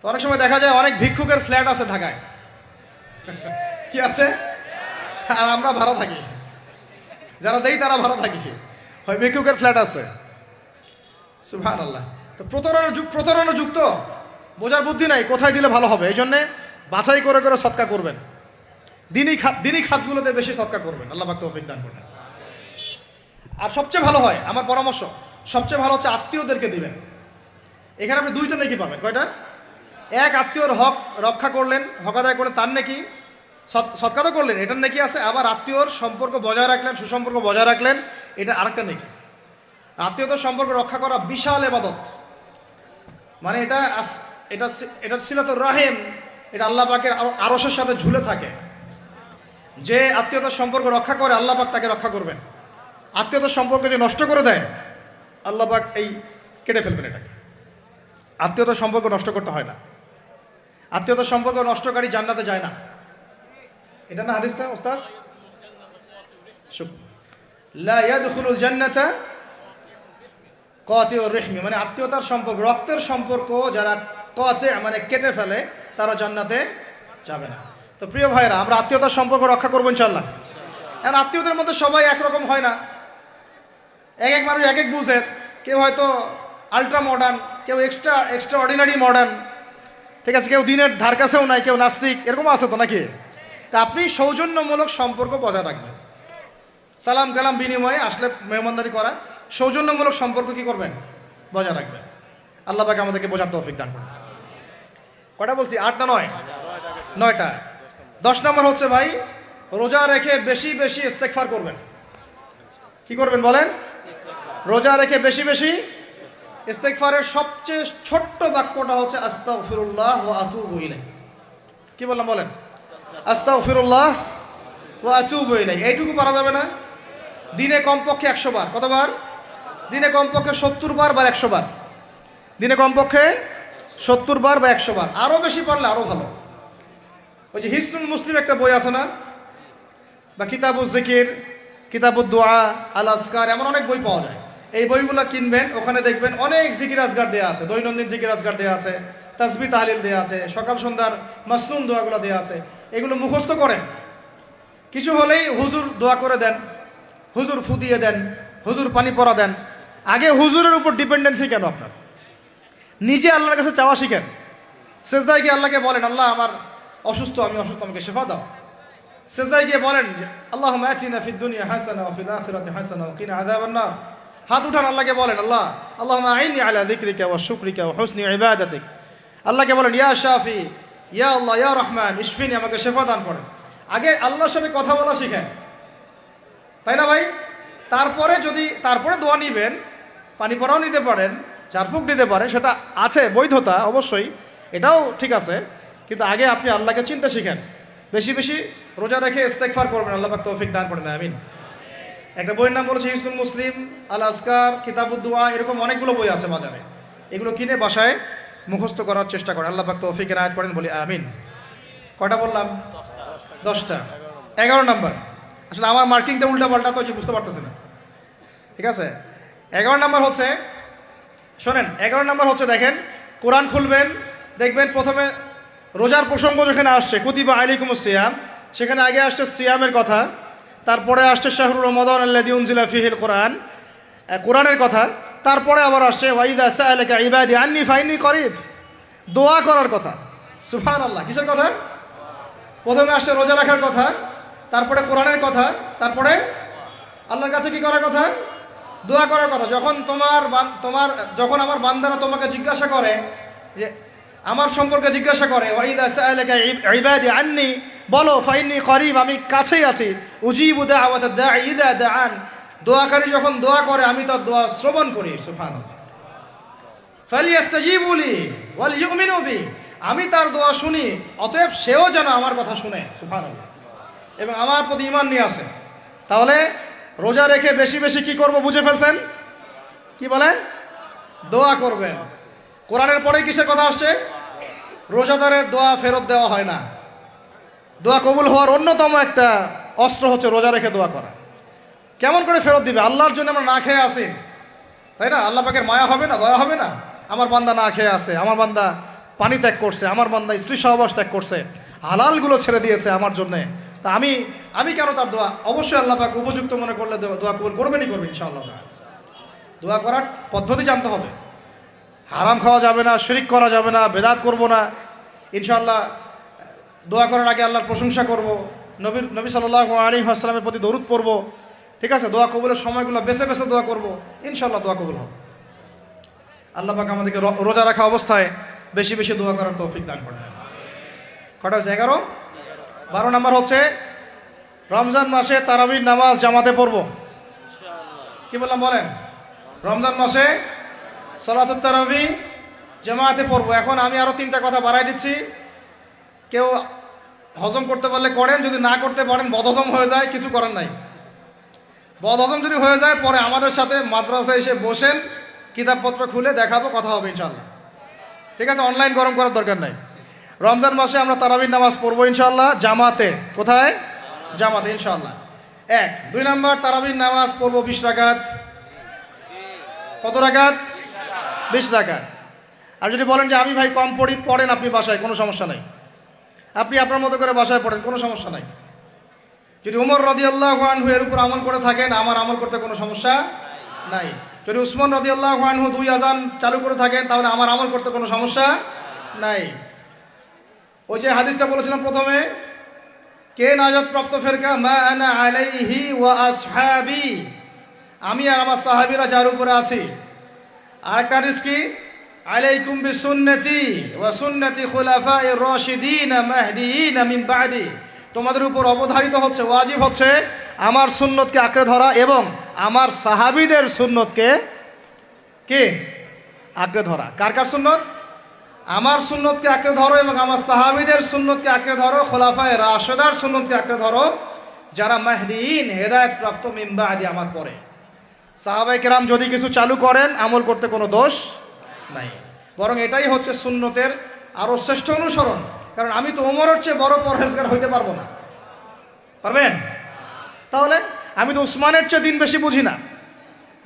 তো অনেক সময় দেখা যায় অনেক ভিক্ষুকের ফ্ল্যাট আছে ঢাকায়, কি আছে, আর আমরা ভাড়া থাকি, যারা দেই তারা ভাড়া থাকি, হয় ভিক্ষুকের ফ্ল্যাট আছে। সুবহানাল্লাহ। তো প্রতারণা যুক্ত, বোঝার বুদ্ধি নাই কোথায় দিলে ভালো হবে, এই জন্যে বাছাই করে করে সদকা করবেন। দিনই খাতগুলোতে বেশি সদকা করবেন, আল্লাহ পাক তৌফিক দান করবেন। আর সবচেয়ে ভালো হয়, আমার পরামর্শ, সবচেয়ে ভালো হচ্ছে আত্মীয়দেরকে দিবেন। এখানে আপনি 2টা নেকি পাবেন। কয়টা? এক, আত্মীয়র হক রক্ষা করলেন, হক আদায় করলেন, তার নেকি, সদকা তো করলেন, এটার নেকি আছে। আবার আত্মীয়র সম্পর্ক বজায় রাখলেন, সুসম্পর্ক বজায় রাখলেন, এটা আরেকটা নেকি। আত্মীয়তার সম্পর্ক রক্ষা করা বিশাল ইবাদত। মানে এটা সিলাতুর রাহিম, এটা আল্লাহ পাকের আরশের সাথে ঝুলে থাকে। যে আত্মীয়তার সম্পর্ক রক্ষা করে আল্লাহ পাক তাকে রক্ষা করবেন। আত্মীয়তার সম্পর্ক যে নষ্ট করে দেয় আল্লাহ পাক এই কেটে ফেলবেন এটাকে। আত্মীয়তার সম্পর্ক নষ্ট করতে হয় না। আত্মীয়তার সম্পর্ক নষ্টকারী জান্নাতে যায় না, এটা না হাদিসটা ওস্তাদ? লা ইয়াদখুলুল জান্নাতা কাতিউর রহমি, মানে আত্মীয়তার সম্পর্ক, রক্তের সম্পর্ক যারা কাতি মানে কেটে ফেলে তারা জান্নাতে যাবে না। তো প্রিয় ভাইরা, আমরা আত্মীয়তার সম্পর্ক রক্ষা করবো ইনশাআল্লাহ। এখন আত্মীয়দের মধ্যে সবাই একরকম হয় না, এক এক মানুষ এক এক বুঝে। কেউ হয়তো আলট্রা মডার্ন, কেউ এক্সট্রা অর্ডিনারি মডার্ন, ঠিক আছে, কেউ দিনের ধার কাছেও নাই, কেউ নাস্তিক, এরকম আছে তো নাকি? তা আপনি সৌজন্যমূলক সম্পর্ক বজায় রাখবেন, সালাম কালাম বিনিময়ে আসলে মেহমানদারি করা, সৌজন্যমূলক সম্পর্ক কি করবেন? বজায় রাখবেন। আল্লাহ পাক আমাদেরকে বোঝার তৌফিক দান করুন। কটা বলছি? 8 না 9? 9টা। 10 নম্বর হচ্ছে ভাই, রোজা রেখে বেশি বেশি ইস্তেগফার করবেন। কি করবেন বলেন? রোজা রেখে বেশি বেশি ইস্তেগফারের সবচেয়ে ছোট্ট বাক্যটা হচ্ছে আস্তাগফিরুল্লাহ ওয়া আতুবু ইলাইহি। কি বললাম বলেন? আস্তাগফিরুল্লাহ ওয়া আতুবু ইলাইহি। এইটুকু পারা যাবে না? দিনে কমপক্ষে 100 বার। কতবার? দিনে কমপক্ষে 70 বার বা 100 বার। দিনে কমপক্ষে 70 বার বা 100 বার। আরও বেশি পারলে আরও ভালো। ওই যে হিসনুল মুসলিম একটা বই আছে না, বা কিতাবুজ জিকির, কিতাবুদ দোয়া, আল আসকার, এমন অনেক বই পাওয়া যায়। এই বইগুলো কিনবেন, ওখানে দেখবেন অনেক জিকির আজগার দেওয়া আছে, দৈনন্দিন জিকির আজগার দেওয়া আছে, তাসবিহ তাহলিল দেওয়া আছে, সকাল সন্ধ্যার মাসনুন দোয়াগুলো দেওয়া আছে। এগুলো মুখস্থ করেন, কিছু হলেই হুজুর দোয়া করে দেন, হুজুর ফু দিয়ে দেন, হুজুর পানি পরা দেন। আগে হুজুরের উপর ডিপেন্ডেন্সি কেন আপনার? নিজে আল্লাহর কাছে চাওয়া শিখেন। সেজদায় গিয়ে আল্লাহকে বলেন, আল্লাহ আমার অসুস্থ, আমি অসুস্থ, আমাকে শেফা দাও। সেজদায় গিয়ে বলেন, আল্লাহুম্মা আতিনা ফিদ দুনিয়া হাসানা ওয়া ফিল আখিরাতি হাসানা ওয়া কিনা আযাবান নার। হাত উঠান, আল্লাহকে বলেন, আল্লাহ আল্লাহুম্মা আইনি আলা যিকরিকা ওয়া শুকরিকা ওয়া হুসনি ইবাদাতিক। আল্লাহকে বলেন, ইয়া শাফি, ইয়া আল্লাহ, ইয়া রহমান, ইশফিনি, আমাকে শেফা দান করেন। আগে আল্লাহর সাথে কথা বলা শিখেন, তাই না ভাই? তারপরে দোয়া নিবেন, পানি পরাও নিতে পারেন, ঝাড়ফুঁক দিতে পারেন, সেটা আছে বৈধতা অবশ্যই, এটাও ঠিক আছে। কিন্তু আগে আপনি আল্লাহকে চিনতে শিখেন। বেশি বেশি রোজা রেখে ইস্তেগফার করবেন, আল্লাহ পাক তৌফিক দান করেন, আমিন। একটা বইয়ের নাম বলেছে হিসনুল মুসলিম, আল আসকার, কিতাবুদ দোয়া, এরকম অনেকগুলো বই আছে বাজারে। এগুলো কিনে বাসায় মুখস্থ করার চেষ্টা করেন, আল্লাহ পাক তৌফিক এনায়েত করেন, বলি আমিন। কয়টা বললাম? 10টা। 11 নম্বর, আসলে আমার মার্কিংটা উল্টা পাল্টা তো বুঝতে পারতেছে না, ঠিক আছে? 11 নম্বর হচ্ছে, শোনেন, 11 নম্বর হচ্ছে, দেখেন, কোরআন খুলবেন, দেখবেন প্রথমে রোজার প্রসঙ্গ যেখানে আসছে, কুতিবা আলাইকুমুস সিয়াম, সেখানে আগে আসছে সিয়ামের কথা, তারপরে আসছে শাহরুর রমাদান আল্লাযী উনজিলা ফীহিল কোরআন, কোরআনের কথা, তারপরে আবার আসছে ওয়াইদা সাআলাকা ইবাদি আন্নী ফাইন্নী করিব, দোয়া করার কথা। সুবহানাল্লাহ, কিসের কথা? প্রথমে আসছে রোজা রাখার কথা, তারপরে কোরআনের কথা, তারপরে আল্লাহর কাছে কি করার কথা? দোয়া করার কথা। যখন আমার বান্দারা তোমাকে জিজ্ঞাসা করে, যে আমার সম্পর্কে জিজ্ঞাসা করে, ওয়াইদা সাআলাকা ইবাদি আন্নী, বলো ফাইন্নী করিব, আমি কাছেই আছি, উজিবু দাওয়াতাদ দাঈ ইযা দাআন, দোয়াকারী যখন দোয়া করে আমি তার দোয়া শ্রবণ করি। সুবহানাল্লাহ। ফালিয়াস্তাজিবু লি ওয়াল ইউমিনু বি, আমি তার দোয়া শুনি, অতএব সেও যেন আমার কথা শুনে। সুবহানাল্লাহ। এবং আমার প্রতি ঈমান নিয়ে আসে। তাহলে রোজা রেখে বেশি বেশি কি করব বুঝে ফেলছেন? কি বলেন? দোয়া করবেন। কোরআনের পরে কিসের কথা আসছে? রোজাদারের দোয়া ফেরত দেওয়া হয় না। দোয়া কবুল হওয়ার অন্যতম একটা অস্ত্র হচ্ছে রোজা রেখে দোয়া করা। কেমন করে ফেরত দিবে? আল্লাহর জন্য আমরা না খেয়ে আসি, তাই না? আল্লাহ পাকের মায়া হবে না, দয়া হবে না? আমার বান্দা না খেয়ে আছে, আমার বান্দা পানি ত্যাগ করছে, আমার বান্দা স্ত্রী সহবাস ত্যাগ করছে, হালালগুলো ছেড়ে দিয়েছে আমার জন্যে, তা আমি কেন তার দোয়া? অবশ্যই আল্লাহ পাক উপযুক্ত মনে করলে দোয়া কবুল করবেনই করবেন ইনশাআল্লাহ। দোয়া করার পদ্ধতি জানতে হবে। হারাম খাওয়া যাবে না, শিরিক করা যাবে না, বেদাত করব না। ইনশাআল্লাহ দোয়া করার আগে আল্লাহর প্রশংসা করব, নবী সাল্লাল্লাহু আলাইহি ওয়াসাল্লামের প্রতি দরুদ পড়ব, ঠিক আছে? দোয়া কবুলের সময়গুলো বেছে বেছে দোয়া করব, ইনশাআল্লাহ দোয়া কবুল হবে। আল্লাহ পাক আমাদেরকে রোজা রাখা অবস্থায় বেশি বেশি দোয়া করার তৌফিক দান করেন। কটা হচ্ছে? 11। 12 নম্বর হচ্ছে, রমজান মাসে তারাবির নামাজ জামাতে পড়ব। কি বললাম বলেন? রমজান মাসে সালাতুত তারাবি জামাতে পড়ব। এখন আমি আরো 3টা কথা বাড়াই দিচ্ছি। কেউ হজম করতে পারলে করেন, যদি না করতে পারেন, বদহজম হয়ে যায়, কিছু করার নাই। বদহজম যদি হয়ে যায়, পরে আমাদের সাথে মাদ্রাসায় এসে বসেন, কিতাবপত্র খুলে দেখাবো, কথা হবে ইনশাআল্লাহ, ঠিক আছে? অনলাইন গরম করার দরকার নাই। রমজান মাসে আমরা তারাবির নামাজ পড়বো ইনশাআল্লাহ জামাতে। কোথায়? জামাতে ইনশাআল্লাহ। 1। 2 নম্বর, তারাবির নামাজ পড়বো 20 রাকাত। কত রাকাত? 20 রাকাত। আর যদি বলেন যে আমি ভাই কম পড়ি, পড়েন আপনি বাসায়, কোনো সমস্যা নাই। আপনি আপনার মতো করে বাসায় পড়েন, কোনো সমস্যা নাই। যদি ওমর রাদিয়াল্লাহু আনহু এর উপর আমল করে থাকেন, আমার আমল করতে কোনো সমস্যা নাই। যদি উসমান রাদিয়াল্লাহু আনহু 2 আযান চালু করে থাকেন তাহলে আমার আমল করতে কোনো সমস্যা নাই। ওই যে হাদিসটা বলেছিলাম প্রথমে, কে নাজাত প্রাপ্ত ফেরকা, মা আনা আলাইহি ওয়া আসহাবি, আমি আর আমার সাহাবীরা যার উপরে আছি। আরেকটা হাদিস কি, আলাইকুম বিসুন্নতি ওয়া সুন্নতি খুলাফায়ে রাশিদিন মাহদিয়িন মিন বাদি, তোমাদের উপর অবধারিত হচ্ছে, ওয়াজিব হচ্ছে আমার সুন্নতকে আঁকড়ে ধরা এবং আমার সাহাবীদের সুন্নতকে কে আঁকড়ে ধরা। কার কার সুন্নত? আমার সুন্নতকে আঁকড়ে ধরো এবং আমার সাহাবীদের সুন্নতকে আঁকড়ে ধরো, খোলাফায়ে রাশেদার সুন্নতকে আঁকড়ে ধরো, যারা মাহদিয়িন হেদায়েত প্রাপ্ত মিন বাদি, আমার পরে। সাহাবায়ে কেরাম যদি কিছু চালু করেন আমল করতে কোনো দোষ নাই, বরং এটাই হচ্ছে সুন্নতের আরো শ্রেষ্ঠ অনুসরণ। কারণ আমি তো ওমরের চেয়ে বড় পরহেজগার হইতে পারবো না, পারবেন? তাহলে আমি তো উসমানের চেয়ে দিন বেশি বুঝি না।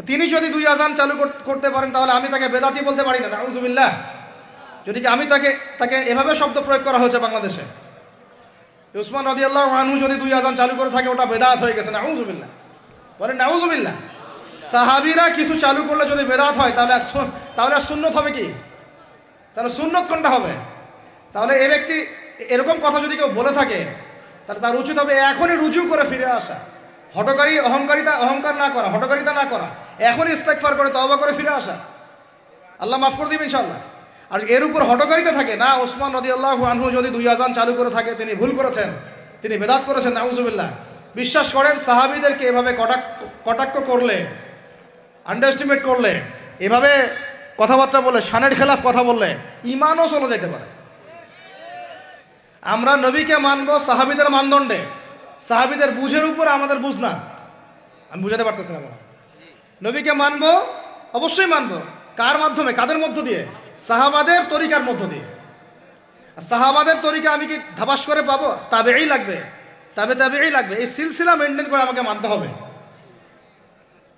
তিনি যদি 2 আযান চালু করতে পারেন তাহলে আমি তাকে বেদাতি বলতে পারি না, নাউযুবিল্লাহ। যদি আমি তাকে এভাবে শব্দ প্রয়োগ করা হয়েছে বাংলাদেশে, উসমান রাদিয়াল্লাহু আনহু যদি 2 আযান চালু করে থাকে ওটা বেদাত হয়ে গেছে, নাউযুবিল্লাহ। বলেন নাউযুবিল্লাহ। সাহাবীরা কিছু চালু করলে যদি বেদাত হয় তাহলে সুন্নত হবে কি? তাহলে সুন্নত কোনটা হবে? তাহলে এই ব্যক্তি এরকম কথা যদি কেউ বলে থাকে তাহলে তার উচিত হবে এখনই রুজু করে ফিরে আসা, অহংকার না করা, হঠকারিতা না করা, এখনই ইস্তেগফার করে তওবা করে ফিরে আসা। আল্লাহ মাফ করে দিবেন ইনশাআল্লাহ। আর এর উপর হঠকারিতা থাকে না, ওসমান রাদিয়াল্লাহু আনহু যদি 2 আযান চালু করে থাকে তিনি ভুল করেছেন, তিনি বেদাত করেছেন, নাউযুবিল্লাহ। বিশ্বাস করেন সাহাবীদেরকে এভাবে কটাক্ষ করলে, আন্ডারএস্টিমেট করলে, এভাবে কথাবার্তা বলে, শানের খেলাফ কথা বললে ঈমানও চলে যেতে পারে। আমরা নবীকে মানব সাহাবীদের মানদণ্ডে, সাহাবীদের বুঝের উপর আমাদের বুঝ না। আমি বুঝাতে পারতেছি না। নবীকে মানব, অবশ্যই মানব। কার মাধ্যমে? কাদের মধ্য দিয়ে? সাহাবাদের তরিকার মধ্য দিয়ে। সাহাবাদের তরিকা আমি কি ধাবাস করে পাবো? তাবেই লাগবে, তাবেই লাগবে। এই সিলসিলা মেনটেন করে আমাকে মানতে হবে।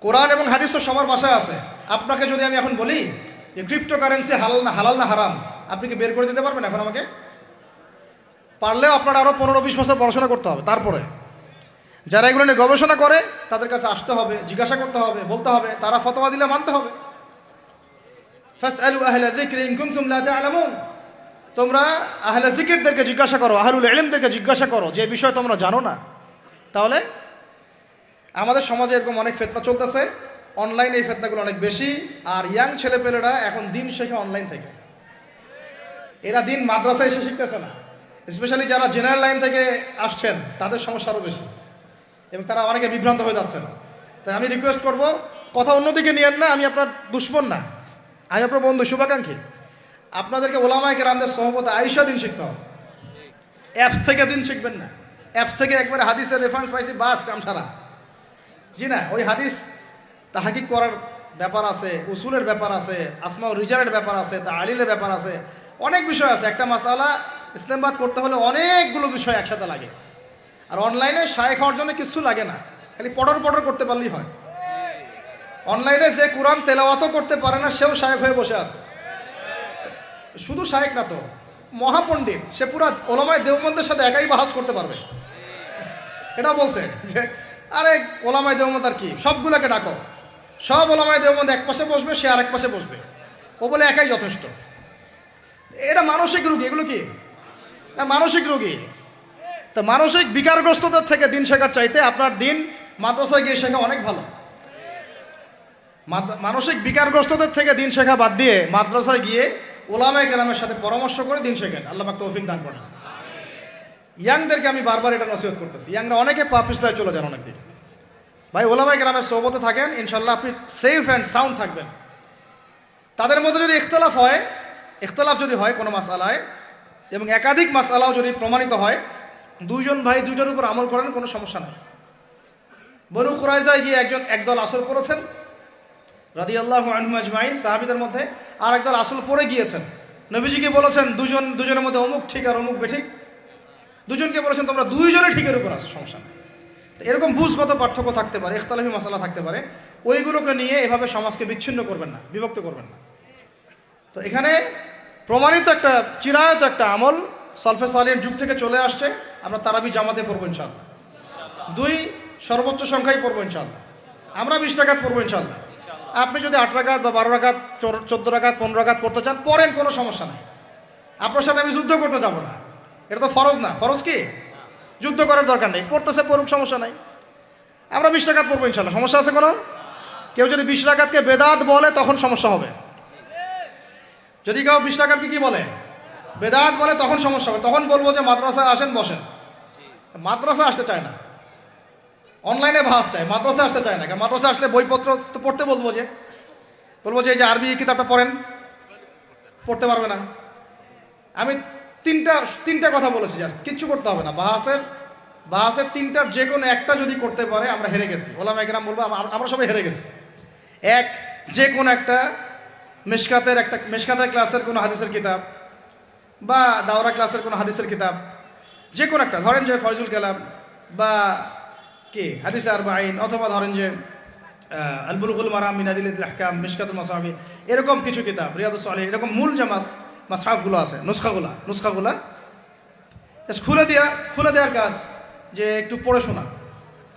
কোরআন এবং হাদিস তো সবার ভাষায় আছে। আপনাকে যদি আমি এখন বলি যে ক্রিপ্টোকারেন্সি হালাল না হারাম, আপনি কি বের করে দিতে পারবেন এখন আমাকে? পারলেও আপনার আরো 15-20 বছর পড়াশোনা করতে হবে। তারপরে যারা এগুলো নিয়ে গবেষণা করে তাদের কাছে আসতে হবে, জিজ্ঞাসা করতে হবে, বলতে হবে, তারা ফতোয়া দিলে মানতে হবে। ফাসআলু আহলা যিকরি ইন কুনতুম লা তা'লামুন, তোমরা আহলে জিকিরদেরকে জিজ্ঞাসা করো, আহলুল ইলমদেরকে জিজ্ঞাসা করো যে বিষয় তোমরা জানো না। তাহলে আমাদের সমাজে এরকম অনেক ফিতনা চলতেছে, অনলাইনে এই ফিতনাগুলো অনেক বেশি। আর ইয়াং ছেলেপেলেরা এখন দিন শেখে অনলাইন থেকে, এরা দিন মাদ্রাসায় এসে শিখতেছে না। স্পেশালি যারা জেনারেল লাইন থেকে আসছেন তাদের সমস্যা আরও বেশি এবং তারা অনেকে বিভ্রান্ত হয়ে যাচ্ছেন। তাই আমি রিকোয়েস্ট করব, কথা অন্যদিকে নিয়েন না। আমি আপনার দুশ্মন না, আমি আপনার বন্ধু, শুভাকাঙ্ক্ষী। আপনাদেরকে ওলামায়ে কেরামদের সহবতে আইসা দিন শিখতে হবে, অ্যাপস থেকে দিন শিখবেন না। অ্যাপস থেকে একবারে হাদিসের রেফারেন্স পাইছি, বাস কাম সারা। জি না, ওই হাদিস তাহকিক করার ব্যাপার আছে, উসুলের ব্যাপার আছে, আসমা ও রিজালের ব্যাপার আছে, তাআলিলের ব্যাপার আছে, অনেক বিষয় আছে। একটা মাসালা ইসলামবাদ করতে হলে অনেকগুলো বিষয় একসাথে লাগে। আর অনলাইনে শায়েখ হওয়ার জন্য কিছু লাগে না, খালি পড়র করতে পারলেই হয়। অনলাইনে যে কোরআন তেলাওয়াতও করতে পারে না সেও শায়েখ হয়ে বসে আছে। শুধু শায়েখ না তো, মহাপণ্ডিত, সে পুরা ওলামায়ে দেওবন্দের সাথে একাই বাহাস করতে পারবে। এটা বলছে যে আরে ওলামায়ে দেওবন্দ আর কি, সবগুলোকে ডাকো, সব ওলামায়ে দেওবন্দ এক পাশে বসবে, সে আরেক পাশে বসবে, ও বলে একাই যথেষ্ট। এটা মানসিক রোগী, এগুলো কি না মানসিক রোগী। তো মানসিক বিকারগ্রস্তদের থেকে দিন শেখার চাইতে আপনার দিন মাদ্রাসায় গিয়ে শেখা অনেক ভালো। মানসিক বিকারগ্রস্তদের থেকে দিন শেখা বাদ দিয়ে মাদ্রাসায় গিয়ে ওলামায়ে কেরামের সাথে পরামর্শ করে দিন শেখেন। আল্লাহ পাক তৌফিক দান করেন। ইয়াংদেরকে আমি বারবার এটা নসিহত করতেছি, ইয়াংরা অনেকে পাপিস্তায় চলে যান অনেকদিন। ভাই ওলামায়ে কেরামের সোহবতে থাকেন, ইনশাল্লাহ আপনি সেফ অ্যান্ড সাউন্ড থাকবেন। তাদের মধ্যে যদি ইখতলাফ যদি হয় কোনো মাসআলায় এবং একাধিক মাসআলাও যদি প্রমাণিত হয়, দুইজন ভাই দুইটার উপর আমল করেন, কোনো সমস্যা নেই। বনু কুরাইজায় গিয়ে একদল আসল পড়েছেন রাদিয়াল্লাহু আনহুম আজমাইন, সাহাবীদের মধ্যে, আর একদল আসল পড়ে গিয়েছেন। নবীজিকে বলেছেন দুজনের মধ্যে অমুক ঠিক আর অমুক বেঠিক। দুজনকে বলেছেন তোমরা দুইজনে ঠিকের উপর আসো, সমস্যা নেই। এরকম বুঝগত পার্থক্য থাকতে পারে, ইখতিলাফি মাসালা থাকতে পারে, ওইগুলোকে নিয়ে এভাবে সমাজকে বিচ্ছিন্ন করবেন না, বিভক্ত করবেন না। তো এখানে প্রমাণিত একটা চিরায়ত একটা আমল সলফে সালিহীন যুগ থেকে চলে আসছে। আমরা তারাবি জামাতে পড়বো ইনশাআল্লাহ, 2 সর্বোচ্চ সংখ্যায় পড়বো ইনশাআল্লাহ। আমরা 20 রাকাত পড়বো ইনশাআল্লাহ। আপনি যদি 8 রাকাত বা 12 রাকাত 14 রাকাত 15 রাকাত পড়তে চান পড়েন, কোনো সমস্যা নাই। আপনার সাথে আমি যুদ্ধ করতে যাব না, এটা তো ফরজ না। ফরজ কি? যুদ্ধ করার দরকার নেই, পড়তেছে পড়ুক, সমস্যা নাই। আমরা 20 রাকাত পড়বো ইনশাল্লাহ, সমস্যা আছে কোনো? কেউ যদি 20 রাকাতকে বেদাত বলে তখন সমস্যা হবে। যদি কেউ 20 রাকাতকে কি বলে? বেদাত বলে, তখন সমস্যা হবে। তখন বলবো যে মাদ্রাসায় আসেন, বসেন। মাদ্রাসা আসতে চায় না, অনলাইনে ভাস চায়, মাদ্রাসা আসতে চায় না। কারণ মাদ্রাসা আসলে বইপত্র তো পড়তে বলবো যে এই যে আরবি কিতাবটা পড়েন, পড়তে পারবে না। আমি তিনটা কথা বলেছি, জাস্ট কিচ্ছু করতে হবে না। বাহাসের তিনটার যে কোনো একটা যদি করতে পারে আমরা হেরে গেছি। ওলামায়ে কেরাম বলবো আমরা সবাই হেরে গেছি। এক, যে কোনো একটা মেশকাতের ক্লাসের কোনো হাদিসের কিতাব বা দাওরা ক্লাসের কোনো হাদিসের কিতাব, যে কোনো একটা, ধরেন যে ফয়জুল কালাম বা কি হাদিস আরবাঈন, অথবা ধরেন যে আল বুলুগুল মারাম মিন আদিল্লাতিল আহকাম, মিশকাতুল মাসাবি, এরকম কিছু কিতাব, রিয়াদুস সালিহিন, এরকম মূল জামাত মাসহাফগুলো আছে, নুসখাগুলা খুলে দেওয়ার কাজ, যে একটু পড়ে শোনা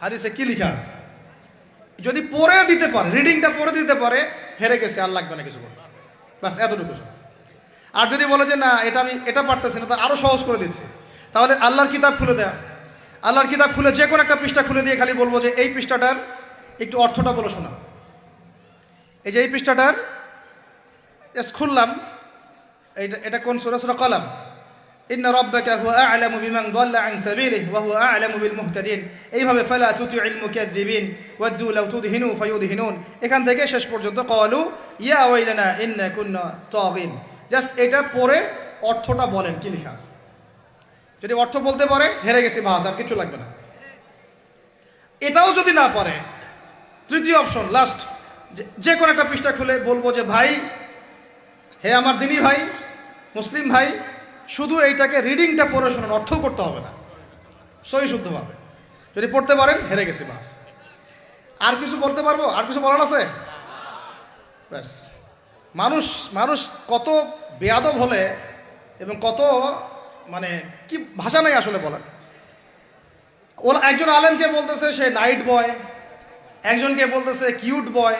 হাদিসে কি লেখা আছে। যদি পড়ে দিতে পারে, রিডিংটা পড়ে দিতে পারে, হেরে গেছে, আর লাগবে না কিছু করতে, বাস এতটুকু। আর যদি বলে যে না এটা পারতেছি না, তা আরো সহজ করে দিচ্ছি, তাহলে আল্লাহর কিতাব খুলে দেয়া। আল্লাহর কিতাব খুলে যে কোনো একটা পৃষ্ঠা খুলে দিয়ে খালি বলবো যে এই পৃষ্ঠাটার একটু অর্থটা বলে শোনা। এই যে এই পৃষ্ঠাটার খুললাম, এটা কোন সূরা? সূরা কলম। ইন্না রাব্বাকা হুয়া আ'লামু বিমান দাল্লা আন সাবিলিহি ওয়া হুয়া আ'লামু বিল মুহতাদিন। এইভাবে ফালা তুতি'ল মুকাজ্জিবিন ওয়াদ্দু লাউ তুদহিনু ফায়ুদহিনুন, এখান থেকে শেষ পর্যন্ত ক্বালু ইয়া ওয়াইলানা ইন্না কুন্না তাগিন। জাস্ট এটা পড়ে অর্থটা বলেন কি লেখা আছে। যদি অর্থ বলতে পারে, হেরে গেছি, বাস, আর কিছু লাগবে না। এটাও যদি না পারে, তৃতীয় অপশন, লাস্ট, যে কোনো একটা পৃষ্ঠা খুলে বলবো যে ভাই, হে আমার দিনী ভাই, মুসলিম ভাই, শুধু এইটাকে রিডিংটা পড়ে শোনান, অর্থ করতে হবে না, সহি শুদ্ধভাবে। যদি পড়তে পারেন, হেরে গেছি, বাস। আর কিছু বলতে পারবো? আর কিছু বলার আছে? ব্যাস। মানুষ কত বেয়াদব হলে, এবং কত মানে কি ভাষা নাই আসলে বলার। একজন আলেমকে বলতেছে সে নাইট বয়, একজনকে বলতেছে কিউট বয়,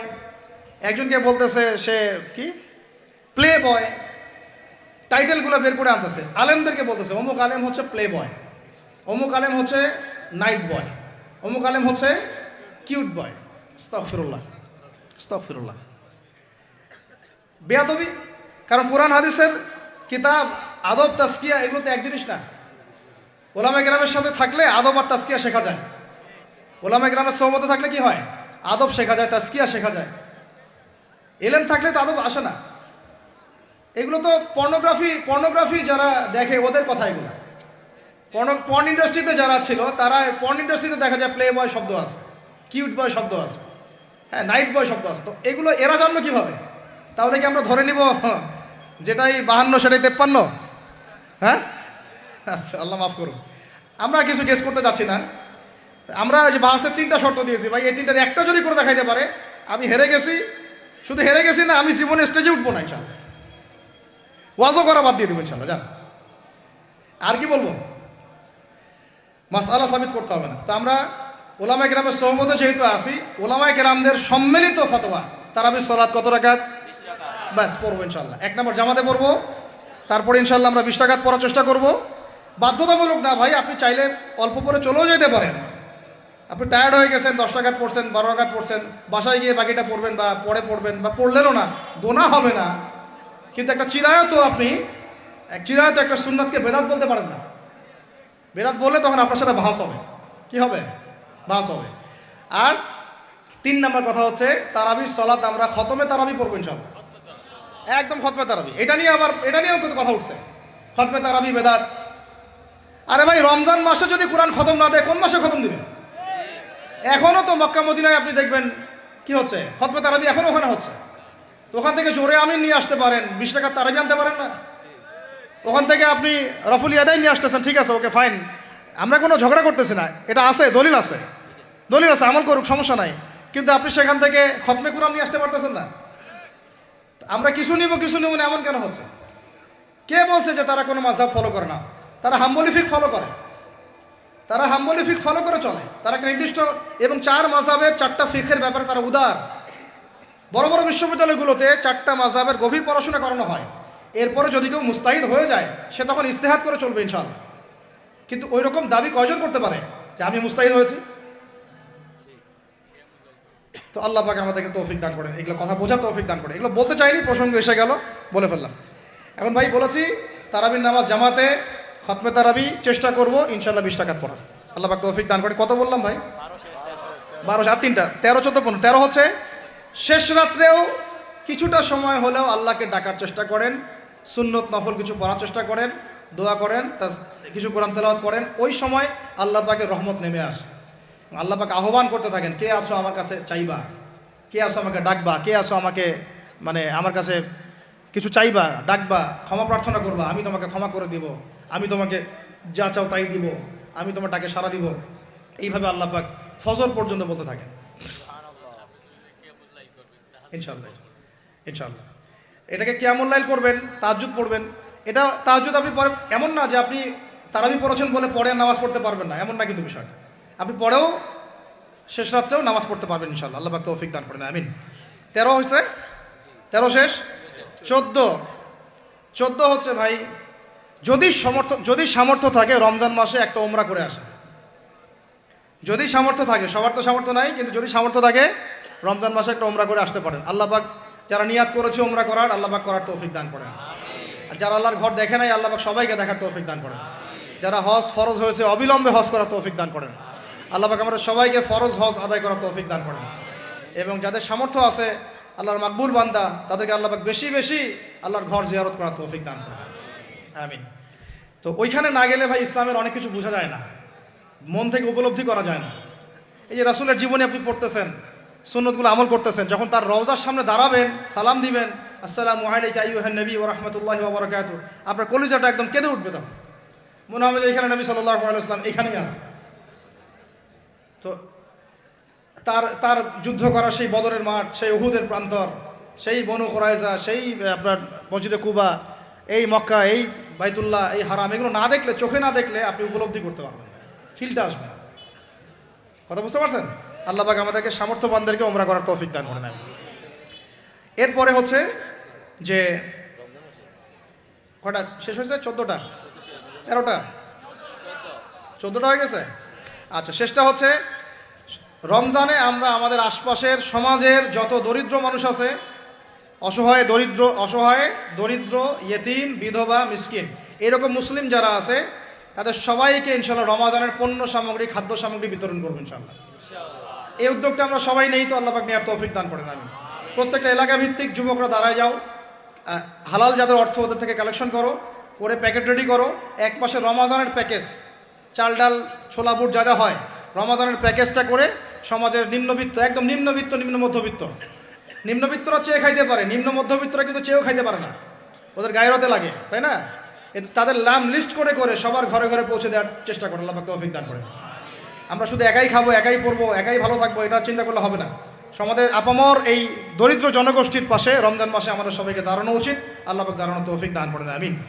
একজনকে বলতেছে সে কি প্লে বয়, টাইটেলগুলো বের করে আনতেছে। আলেমদেরকে বলতেছে অমুক আলেম হচ্ছে প্লে বয়, অমুক আলেম হচ্ছে নাইট বয়, অমুক আলেম হচ্ছে কিউট বয়। আস্তাগফিরুল্লাহ। বেয়াদবি। কারণ কোরআন হাদিসের কিতাব, আদব, তাজকিয়া, এগুলো তো এক জিনিস না। ওলামায়ে কেরামের সাথে থাকলে আদব আর তাজকিয়া শেখা যায়। ওলামায়ে কেরামের সোহবতে থাকলে কি হয়? আদব শেখা যায়, তাজকিয়া শেখা যায়। এলেম থাকলে তো আদব আসে না। এগুলো তো পর্নোগ্রাফি যারা দেখে ওদের কথা এগুলো। পর্ন ইন্ডাস্ট্রিতে যারা ছিল, তারা পর্ন ইন্ডাস্ট্রিতে দেখা যায় প্লে বয় শব্দ আছে, কিউট বয় শব্দ আছে, হ্যাঁ, নাইট বয় শব্দ আছে। তো এগুলো এরা জানলো কিভাবে? তাহলে কি আমরা ধরে নিব যেটাই 52 সেটাই 53? হ্যাঁ, আচ্ছা, আল্লাহ মাফ করুন। আমরা কিছু গেস করতে যাচ্ছি না। আমরা যে বাহাসের 3টা শর্ত দিয়েছি, ভাই এই 3টার একটা যদি করে দেখাইতে পারে, আমি হেরে গেছি। শুধু হেরে গেছি না, আমি জীবনে স্টেজে উঠবো না ইনশাল্লাহ। ওয়াজও করা বাদ দিয়ে দেবো ইনশাল্লাহ। যান, আর কি বলবো? মাসআলা সাবিত করতে হবে না। তো আমরা ওলামায়ে কেরামের সহমতে যেহেতু আসি, ওলামায়ে কেরামদের সম্মিলিত ফতোয়া, তারাবির সালাত কত রাকাত? 20 রাকাত। ব্যাস, পড়বো ইনশাল্লাহ। 1 নম্বর জামাতে পড়বো, তারপরে ইনশাল্লাহ আমরা 20 রাকাত পড়ার চেষ্টা করবো। বাধ্যতামূলক না ভাই, আপনি চাইলে অল্প পরে চলেও যেতে পারেন। আপনি টায়ার্ড হয়ে গেছেন, 10 রাকাত পড়ছেন, 12 রাকাত পড়ছেন, বাসায় গিয়ে বাকিটা পড়বেন বা পরে পড়বেন, বা পড়লেনও না, গোনা হবে না। কিন্তু একটা চিরায়ত, আপনি চিরায়ত একটা সুন্নাতকে বেদাত বলতে পারেন না। বেদাত বললে তখন আপনার সাথে বাহাস হবে। কি হবে? বাহাস হবে। আর 3 নম্বর কথা হচ্ছে, তারাবির সালাত আমরা খতমে তারাবি পড়বো ইনশাআল্লাহ, একদম খতমে তারাবি। এটা নিয়েও কিন্তু কথা উঠছে, খতমে তারাবি বেদাত। আরে ভাই, রমজান মাসে যদি কোরআন খতম না দেয়, কোন মাসে খতম দিবে? এখনো তো মক্কা মদিনায় আপনি দেখবেন কি হচ্ছে, খতমে তারাবি এখনো ওখানে হচ্ছে। তো ওখান থেকে জোরে আমিন নিয়ে আসতে পারেন, 20 টাকার তারাবি আনতে পারেন না? ওখান থেকে আপনি রফুল ইয়াদাইন নিয়ে আসতেছেন, ঠিক আছে, ওকে ফাইন, আমরা কোনো ঝগড়া করতেছি না, এটা আছে, দলিল আছে, আমল করুক, সমস্যা নাই। কিন্তু আপনি সেখান থেকে খতমে কুরআন নিয়ে আসতে পারতেছেন না। আমরা কিছু নিব না, এমন কেন হচ্ছে? কে বলছে যে তারা কোনো মাযহাব ফলো করে না? তারা হাম্বলি ফিকহ ফলো করে, চলে। তারা একটা নির্দিষ্ট এবং 4 মাযহাবের 4টা ফিকহের ব্যাপারে তারা উদার। বড় বড় বিশ্ববিদ্যালয়গুলোতে 4টা মাযহাবের গভীর পড়াশোনা করানো হয়। এরপরে যদি কেউ মুস্তাহিদ হয়ে যায় সে তখন ইজতিহাদ করে চলবে ইনশাআল্লাহ। কিন্তু ওই রকম দাবি কয়জন করতে পারে যে আমি মুস্তাহিদ হয়েছি? তো আল্লাহ পাক আমাদেরকে তৌফিক দান করেন, এগুলো কথা বোঝার তৌফিক দান করেন। এগুলো বলতে চাইনি, প্রসঙ্গ এসে গেল, বলে ফেললাম। এখন ভাই বলেছি তারাবির নামাজ জামাতে খতমে তারাবি চেষ্টা করব ইনশাআল্লাহ 20 রাকাত পড়ার। আল্লাহ পাক তৌফিক দান করে। কত বললাম ভাই? 12 আর 3টা 13 14 15। 13 হচ্ছে শেষ রাত্রেও কিছুটা সময় হলেও আল্লাহকে ডাকার চেষ্টা করেন, সুন্নত নফল কিছু পড়ার চেষ্টা করেন, দোয়া করেন, কিছু কোরআন তেলাওয়াত করেন। ওই সময় আল্লাহ পাকের রহমত নেমে আসে। আল্লাহ পাক আহ্বান করতে থাকেন, কে আছো আমার কাছে চাইবা, কে আছো আমাকে ডাকবা, কে আছো আমাকে আমার কাছে কিছু চাইবা, ডাকবা, ক্ষমা প্রার্থনা করবা, আমি তোমাকে ক্ষমা করে দিব, আমি তোমাকে যা চাও তাই দিব, আমি তোমার ডাকে সাড়া দিব। এইভাবে আল্লাহ পাক ফজর পর্যন্ত বলতে থাকেন। ইনশাআল্লাহ ইনশাআল্লাহ এটাকে কিয়ামুল লাইল করবেন, তাহাজ্জুদ পড়বেন। এটা তাহাজ্জুদ আপনি পরে, এমন না যে আপনি তারাবি পড়েছেন বলে পরে নামাজ পড়তে পারবেন না, এমন না কিন্তু বিষয়টা। আপনি পরেও শেষ রাত্রেও নামাজ পড়তে পারবেন ইনশাআল্লাহ। আল্লাহ পাক তৌফিক দান করেন, আমিন। 13 হয়েছে, 13 শেষ। 14 হচ্ছে ভাই যদি সামর্থ্য থাকে রমজান মাসে একটা উমরা করে আসে। যদি সামর্থ্য থাকে, সবার তো সামর্থ্য নাই, কিন্তু যদি সামর্থ্য থাকে রমজান মাসে একটা উমরা করে আসতে পারেন। আল্লাহ পাক যারা নিয়াত করেছে উমরা করার, আল্লাহ পাক করার তৌফিক দান করেন। আর যারা আল্লাহর ঘর দেখে নাই, আল্লাহ পাক সবাইকে দেখার তৌফিক দান করেন। যারা হজ ফরজ হয়েছে অবিলম্বে হজ করার তৌফিক দান করেন। আল্লাহ পাক আমরা সবাইকে ফরজ হজ আদায় করার তৌফিক দান করেন। এবং যাদের সামর্থ্য আছে আল্লাহর মাকবুল বান্দা, তাদেরকে আল্লাহ পাক বেশি বেশি আল্লাহর ঘর জিয়ারত করার তৌফিক দান করেন, আমিন। তো ওইখানে না গেলে ভাই ইসলামের অনেক কিছু বোঝা যায় না, মন থেকে উপলব্ধি করা যায় না। এই যে রাসূলের জীবনী আপনি পড়তেছেন, সুন্নতগুলো আমল করতেছেন, যখন তার রওজার সামনে দাঁড়াবেন, সালাম দিবেন, আসসালামু আলাইকা আইয়ুহান নবী ওয়া রাহমাতুল্লাহি ওয়া বারাকাতুহু, আপনার কলিজাটা একদম কেঁদে উঠবে। তখন মনে হবে যে এখানে নবী সাল্লাল্লাহু আলাইহি ওয়াসাল্লাম এখানেই আছে। তো তার যুদ্ধ করা সেই বদরের মাঠ, সেই উহুদের প্রান্তর, সেই বনু কুরাইজা, সেই আপনার মসজিদে কুবা, এই মক্কা, এই বাইতুল্লাহ, এই হারাম, এগুলো না দেখলে, চোখে না দেখলে আপনি উপলব্ধি করতে পারবেন, ফিলটা আসবে না। কথা বুঝতে পারছেন? আল্লাহ পাক আমাদেরকে সামর্থ্যবানদেরকে উমরা করার তৌফিক দান করেন। এরপরে হচ্ছে যে কটা শেষ হয়েছে? 14টা 13টা 14টা হয়ে গেছে। আচ্ছা, শেষটা হচ্ছে রমজানে আমরা আমাদের আশপাশের সমাজের যত দরিদ্র মানুষ আছে, অসহায় দরিদ্র ইয়েতিম, বিধবা, মিসকিন, এরকম মুসলিম যারা আছে তাদের সবাইকে ইনশাআল্লাহ রমজানের পণ্য সামগ্রী, খাদ্য সামগ্রী বিতরণ করবো ইনশাআল্লাহ। এই উদ্যোগটা আমরা সবাই নেই, তো আল্লাহ পাক নেওয়ার তৌফিক দান করেন, আমি। প্রত্যেকটা এলাকা ভিত্তিক যুবকরা দাঁড়ায় যাও, হালাল যাদের অর্থ ওদের থেকে কালেকশন করো, করে প্যাকেট রেডি করো। এক পাশে রমজানের প্যাকেজ, চাল ডাল ছোলা বুট যা যা হয়, রমজানের প্যাকেজটা করে সমাজের নিম্নবিত্ত, একদম নিম্নবিত্ত, নিম্ন মধ্যবিত্ত, নিম্নবিত্তরা চেয়ে খাইতে পারে, নিম্ন মধ্যবিত্তরা কিন্তু চেয়েও খাইতে পারে না, ওদের গায়েরতে লাগে, তাই না? তাদের নাম লিস্ট করে করে সবার ঘরে ঘরে পৌঁছে দেওয়ার চেষ্টা করো। আল্লাহ পাক তৌফিক দান করেন। আমরা শুধু একাই খাবো, একাই পড়বো, একাই ভালো থাকবো, এটা চিন্তা করলে হবে না। সমাজের আপামর এই দরিদ্র জনগোষ্ঠীর পাশে রমজান মাসে আমাদের সবাইকে দাঁড়ানো উচিত। আল্লাহ পাক দাঁড়ানোর তৌফিক দান করেন, আমিন।